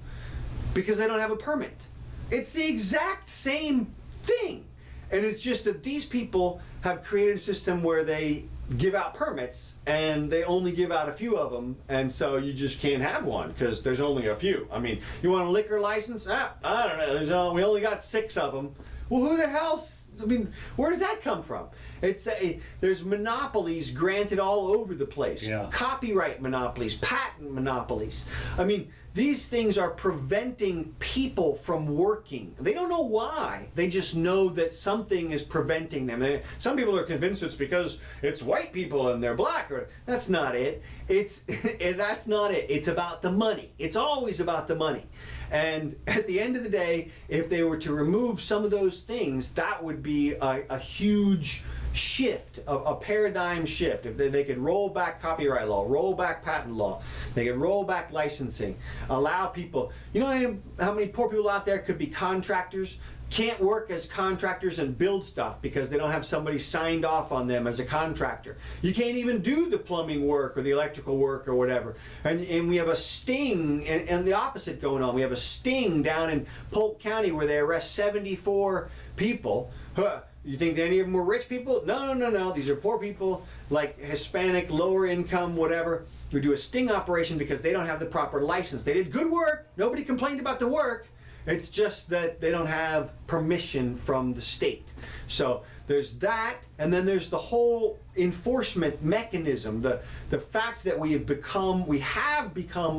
because they don't have a permit. It's the exact same thing. And it's just that these people have created a system where they give out permits and they only give out a few of them, and so you just can't have one because there's only a few. I mean, you want a liquor license? I don't know. We only got 6 of them. Well, who the hell's? I mean, where does that come from? There's monopolies granted all over the place. Yeah. Copyright monopolies, patent monopolies. I mean, these things are preventing people from working. They don't know why. They just know that something is preventing them. Some people are convinced it's because it's white people and they're black. That's not it. That's not it. It's about the money. It's always about the money. And at the end of the day, if they were to remove some of those things, that would be a huge shift, a paradigm shift. If they could roll back copyright law, roll back patent law, they could roll back licensing, allow people, you know how many poor people out there could be contractors, can't work as contractors and build stuff because they don't have somebody signed off on them as a contractor. You can't even do the plumbing work or the electrical work or whatever. And we have a sting, and the opposite going on. We have a sting down in Polk County where they arrest 74 people. You think any of them were rich people? No. These are poor people, like Hispanic, lower income, whatever. We do a sting operation because they don't have the proper license. They did good work. Nobody complained about the work. It's just that they don't have permission from the state. So there's that, and then there's the whole enforcement mechanism, the fact that we have become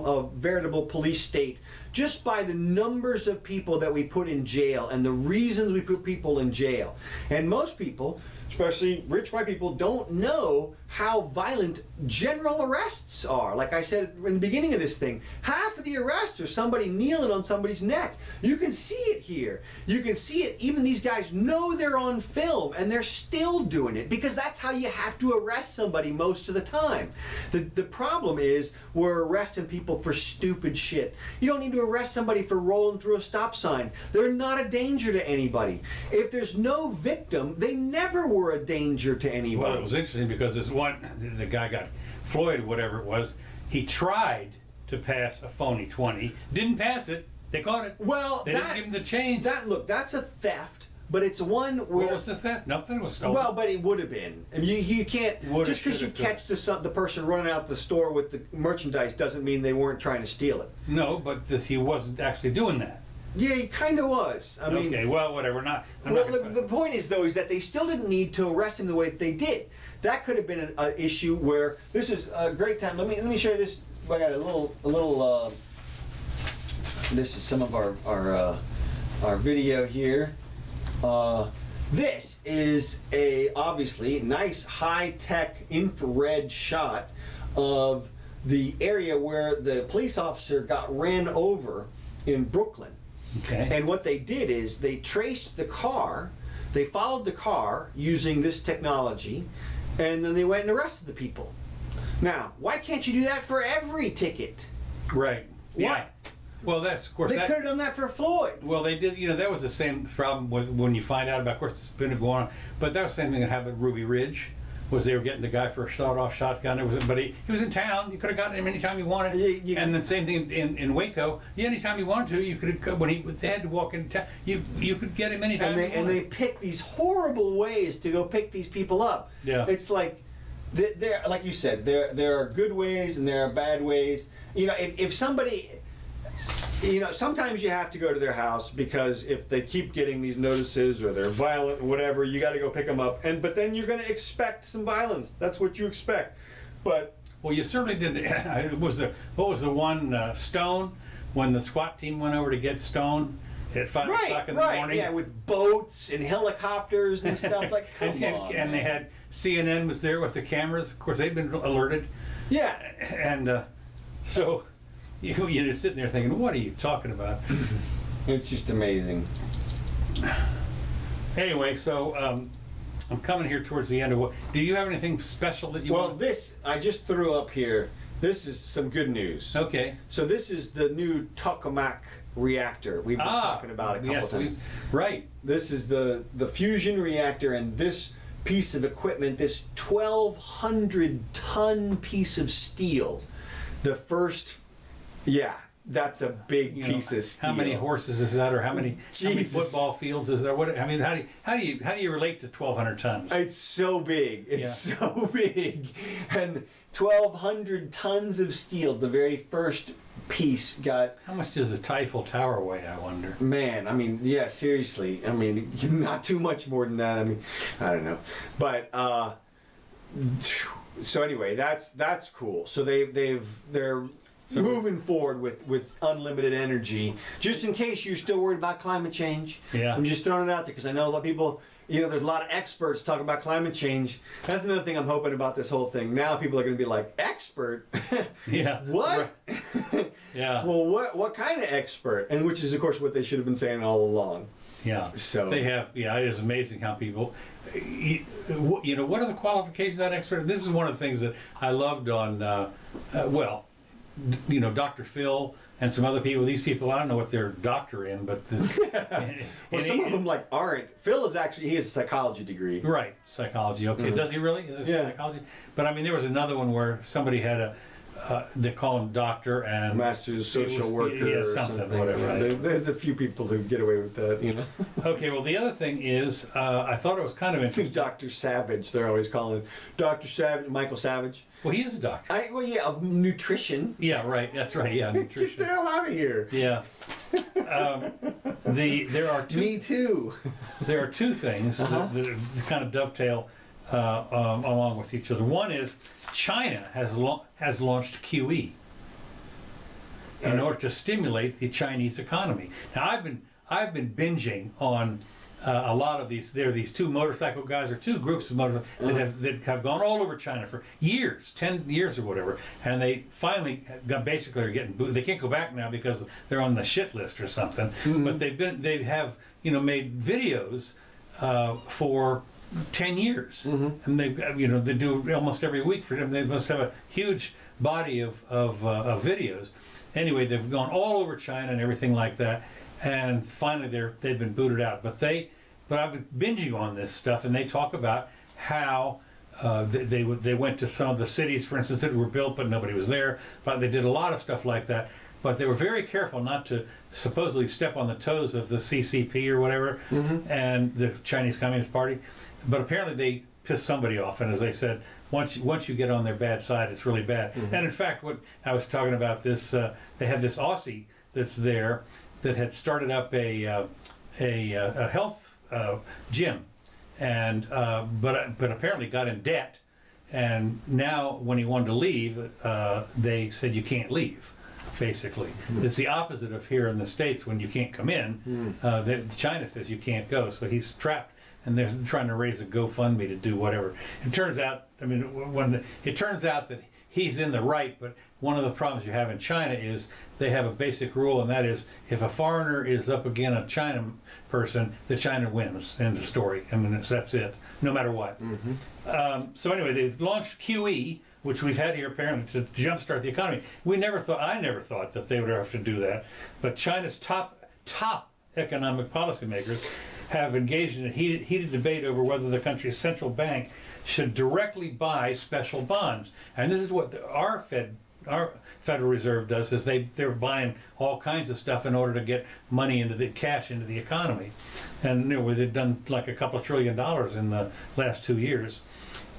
a veritable police state just by the numbers of people that we put in jail and the reasons we put people in jail. And most people, especially rich white people, don't know how violent general arrests are. Like I said in the beginning of this thing, half of the arrests are somebody kneeling on somebody's neck. You can see it here. You can see it. Even these guys know they're on film and they're still doing it because that's how you have to arrest somebody most of the time. The problem is we're arresting people for stupid shit. You don't need to arrest somebody for rolling through a stop sign. They're not a danger to anybody. If there's no victim, they never were a danger to anybody. Well, it was interesting because the guy got Floyd, whatever it was, he tried to pass a phony 20, didn't pass it, they caught it. Well, they didn't give him the change. That's a theft, but it's one where... What was the theft? Nothing was stolen. Well, but it would have been. I mean, you can't... Just because you catch the person running out the store with the merchandise doesn't mean they weren't trying to steal it. No, but he wasn't actually doing that. Yeah, he kind of was. I mean, okay, well, whatever. The point is, though, is that they still didn't need to arrest him the way that they did. That could have been an issue where this is a great time. Let me show you this. I got a little. This is some of our video here. This is a obviously nice high-tech infrared shot of the area where the police officer got ran over in Brooklyn. Okay. And what they did is they traced the car, they followed the car using this technology, and then they went and arrested the people. Now, why can't you do that for every ticket? Right. Why? Yeah. Well, that's, of course... They could have done that for Floyd. Well, they did, that was the same problem with when you find out about, of course, it's been going on, but that was the same thing that happened at Ruby Ridge. was they were getting the guy for a sawed-off shotgun. But he was in town. You could have gotten him anytime you wanted. And the same thing in Waco. Yeah, anytime you wanted to, you could have, they had to walk into town. You could get him anytime you wanted. And they pick these horrible ways to go pick these people up. Yeah. It's like, there, like you said, there are good ways and there are bad ways. You know, if somebody, you know, sometimes you have to go to their house because if they keep getting these notices or they're violent or whatever, you got to go pick them up. But then you're going to expect some violence. That's what you expect. But well, you certainly didn't. What was the one Stone when the SWAT team went over to get Stone at 5 o'clock in the morning? Yeah, with boats and helicopters and stuff like. Come on, and they had CNN was there with the cameras. Of course, they'd been alerted. Yeah, and so. You're just sitting there thinking, what are you talking about? It's just amazing. Anyway, so I'm coming here towards the end of what. Do you have anything special that you want? Well, this, I just threw up here. This is some good news. Okay. So this is the new tokamak reactor we've been talking about a couple times. Right. This is the fusion reactor, and this piece of equipment, this 1,200-ton piece of steel, the first. Yeah, that's a big piece of steel. How many horses is that, or how many football fields is there? What I mean, how do you relate to 1,200 tons? It's so big. It's so big, and 1,200 tons of steel. The very first piece got. How much does the Eiffel Tower weigh? I wonder. Man, I mean, yeah, seriously. I mean, not too much more than that. I mean, I don't know, but so anyway, that's cool. So they're moving forward with unlimited energy, just in case you're still worried about climate change. Yeah. I'm just throwing it out there because I know a lot of people, you know, there's a lot of experts talking about climate change. That's another thing I'm hoping about this whole thing. Now people are going to be like, expert? Yeah. What? Right. Yeah. Well, what kind of expert? And which is, of course, what they should have been saying all along. Yeah. So they have. Yeah, it is amazing how people. You know, what are the qualifications of that expert? This is one of the things that I loved on. You know, Dr. Phil and some other people. These people, I don't know what they're doctor in, but this. Well, some of them like aren't. Phil is actually, he has a psychology degree. Right, psychology. Okay, does he really? Is it psychology? But I mean, there was another one where somebody had a. They call him doctor and master's social worker or something. Whatever. Right. There's a few people who get away with that, you know. Okay, well, the other thing is, I thought it was kind of interesting. Dr. Savage, they're always calling him Dr. Savage, Michael Savage. Well, he is a doctor. Of nutrition. Yeah, right. That's right. Yeah, nutrition. Get the hell out of here. Yeah. There are two. Me too. There are two things that kind of dovetail along with each other. One is China has launched QE in order to stimulate the Chinese economy. Now I've been binging on a lot of these. There are these two motorcycle guys, or two groups of motorcycles that have gone all over China for years, 10 years or whatever, and they finally basically are getting booted. They can't go back now because they're on the shit list or something. But they have made videos for 10 years, and they do almost every week for them. They must have a huge body of videos. Anyway, they've gone all over China and everything like that, and finally they've been booted out. But I've been binging on this stuff, and they talk about how they went to some of the cities, for instance, that were built but nobody was there. But they did a lot of stuff like that. But they were very careful not to supposedly step on the toes of the CCP or whatever, and the Chinese Communist Party. But apparently they pissed somebody off, and as I said, once you get on their bad side, it's really bad. And in fact, what I was talking about this, they had this Aussie that's there that had started up a health gym, and but apparently got in debt, and now when he wanted to leave, they said you can't leave. Basically, it's the opposite of here in the States when you can't come in. China says you can't go, so he's trapped. And they're trying to raise a GoFundMe to do whatever. It turns out, it turns out that he's in the right, but one of the problems you have in China is they have a basic rule, and that is if a foreigner is up against a China person, the China wins. End of story. That's it, no matter what. So anyway, they've launched QE, which we've had here apparently to jumpstart the economy. I never thought that they would have to do that, but China's top economic policymakers have engaged in a heated debate over whether the country's central bank should directly buy special bonds. And this is what our Federal Reserve does, is they're buying all kinds of stuff in order to get money into the cash into the economy. And they've done like a couple of $1 trillion in the last 2 years.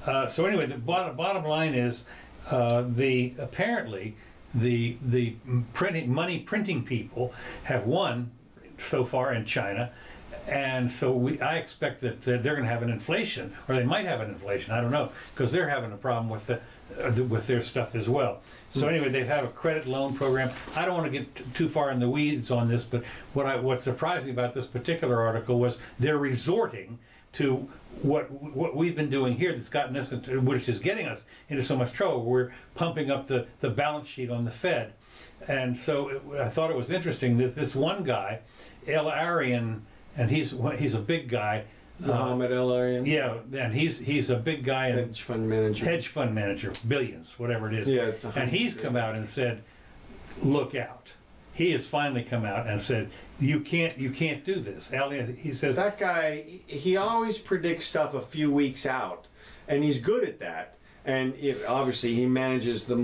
So anyway, the bottom line is apparently the money printing people have won so far in China. And so I expect that they're going to have an inflation, or they might have an inflation. I don't know, because they're having a problem with their stuff as well. So anyway, they have a credit loan program. I don't want to get too far in the weeds on this, but what surprised me about this particular article was they're resorting to what we've been doing here, that's gotten us into, which is getting us into so much trouble. We're pumping up the balance sheet on the Fed. And so I thought it was interesting that this one guy, El Arian, and he's a big guy. Mohammed El Arian. Yeah, and he's a big guy. Hedge fund manager. Billions, whatever it is. Yeah, it's and he's come out and said, "Look out." He has finally come out and said, "You can't do this." He says that guy. He always predicts stuff a few weeks out, and he's good at that. And obviously, he manages the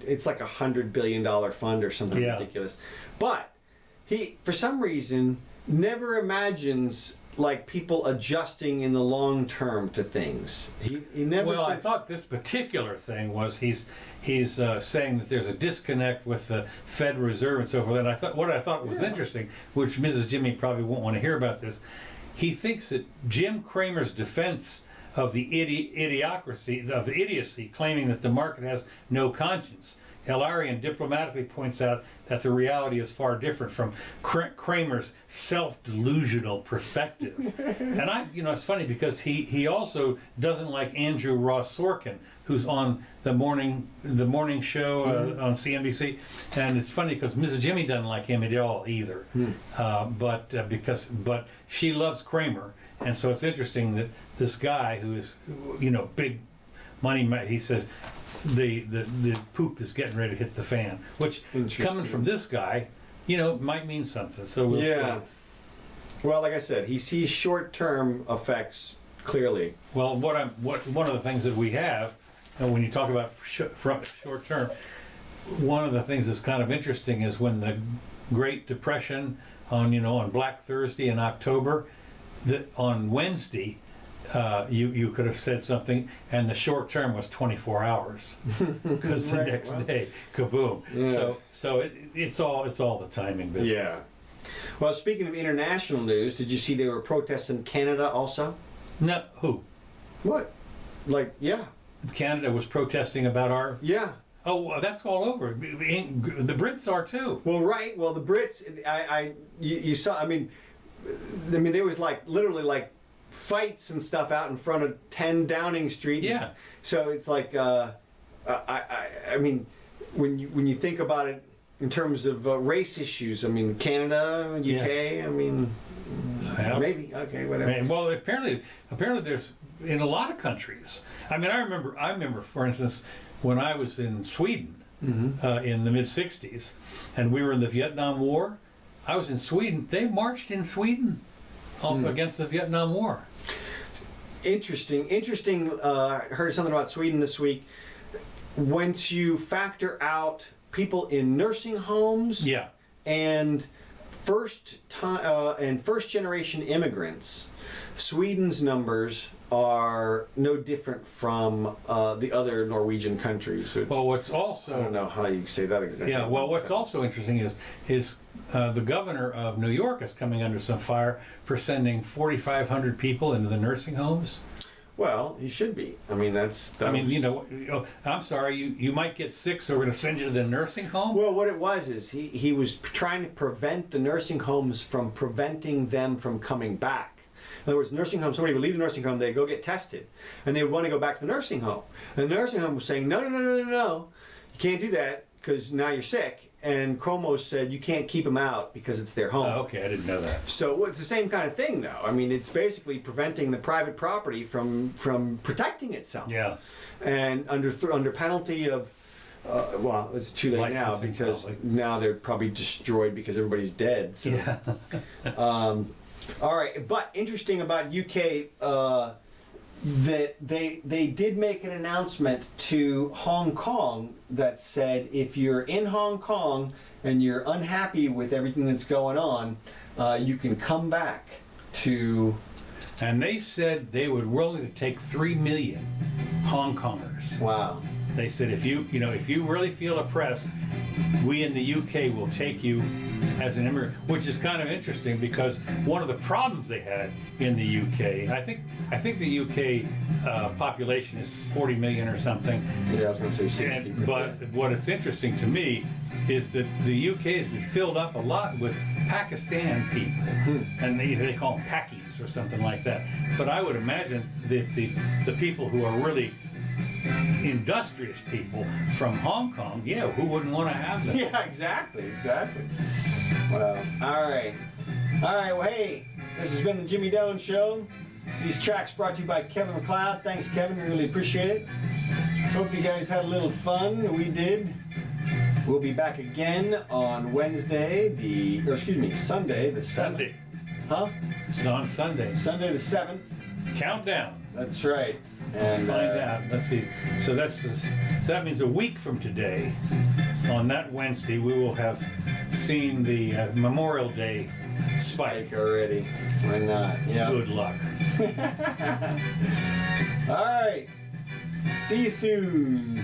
it's like $100 billion fund or something ridiculous. But he, for some reason, never imagines like people adjusting in the long term to things. He never. Well, I thought this particular thing was he's saying that there's a disconnect with the Federal Reserve and so forth. And what I thought was interesting, which Mrs. Jimmy probably won't want to hear about this, he thinks that Jim Cramer's defense of the idiocy, claiming that the market has no conscience. Hilarion diplomatically points out that the reality is far different from Cramer's self-delusional perspective. And it's funny because he also doesn't like Andrew Ross Sorkin, who's on the morning show on CNBC. And it's funny because Mrs. Jimmy doesn't like him at all either. But she loves Cramer. And so it's interesting that this guy who is, big money, he says the poop is getting ready to hit the fan, which coming from this guy, might mean something. So we'll see. Well, like I said, he sees short-term effects clearly. Well, one of the things that we have, and when you talk about short-term, one of the things that's kind of interesting is when the Great Depression on Black Thursday in October, that on Wednesday, you could have said something, and the short term was 24 hours because the next day, kaboom. Yeah. So it's all the timing business. Yeah. Well, speaking of international news, did you see there were protests in Canada also? No, who? What? Canada was protesting about our. Yeah. Oh, that's all over. The Brits are too. Well, right. Well, the Brits. You saw. I mean, there was literally fights and stuff out in front of 10 Downing Street. Yeah. So it's like, I mean, when you think about it in terms of race issues, I mean, Canada, UK, I mean, maybe, okay, whatever. Well, apparently there's in a lot of countries. I mean, I remember, for instance, when I was in Sweden in the mid '60s, and we were in the Vietnam War. I was in Sweden. They marched in Sweden against the Vietnam War. Interesting. Heard something about Sweden this week. Once you factor out people in nursing homes, and first generation immigrants, Sweden's numbers are no different from the other Norwegian countries. Well, what's also, I don't know how you say that exactly. Yeah. Well, what's also interesting is the governor of New York is coming under some fire for sending 4,500 people into the nursing homes. Well, he should be. I mean, I'm sorry, you might get sick, so we're going to send you to the nursing home? Well, what it was is he was trying to prevent the nursing homes from preventing them from coming back. In other words, nursing home, somebody would leave the nursing home, they'd go get tested, and they would want to go back to the nursing home. And the nursing home was saying, no, you can't do that because now you're sick. And Cuomo said you can't keep them out because it's their home. Oh, okay, I didn't know that. So it's the same kind of thing, though. I mean, it's basically preventing the private property from protecting itself. Yeah. And under penalty of, well, it's too late now because now they're probably destroyed because everybody's dead. So. Yeah. All right, but interesting about UK that they did make an announcement to Hong Kong that said if you're in Hong Kong and you're unhappy with everything that's going on, you can come back to. And they said they were willing to take 3 million Hong Kongers. Wow. They said if you really feel oppressed, we in the UK will take you as an immigrant, which is kind of interesting because one of the problems they had in the UK, I think the UK population is 40 million or something. Yeah, I was going to say 60. But what is interesting to me is that the UK has been filled up a lot with Pakistan people, and they call them Pakis or something like that. But I would imagine that the people who are really industrious people from Hong Kong, yeah, who wouldn't want to have them? Yeah, exactly. Well, all right. Well, hey, this has been the Jimmy Doane Show. These tracks brought to you by Kevin MacLeod. Thanks, Kevin. We really appreciate it. Hope you guys had a little fun. We did. We'll be back again on Sunday the 7th. Sunday. Huh? It's on Sunday. Sunday the 7th. Countdown. That's right. And Find out. Let's see. So that means a week from today, on that Wednesday, we will have seen the Memorial Day spike. already. Why not? Yeah. Good luck. All right. See you soon.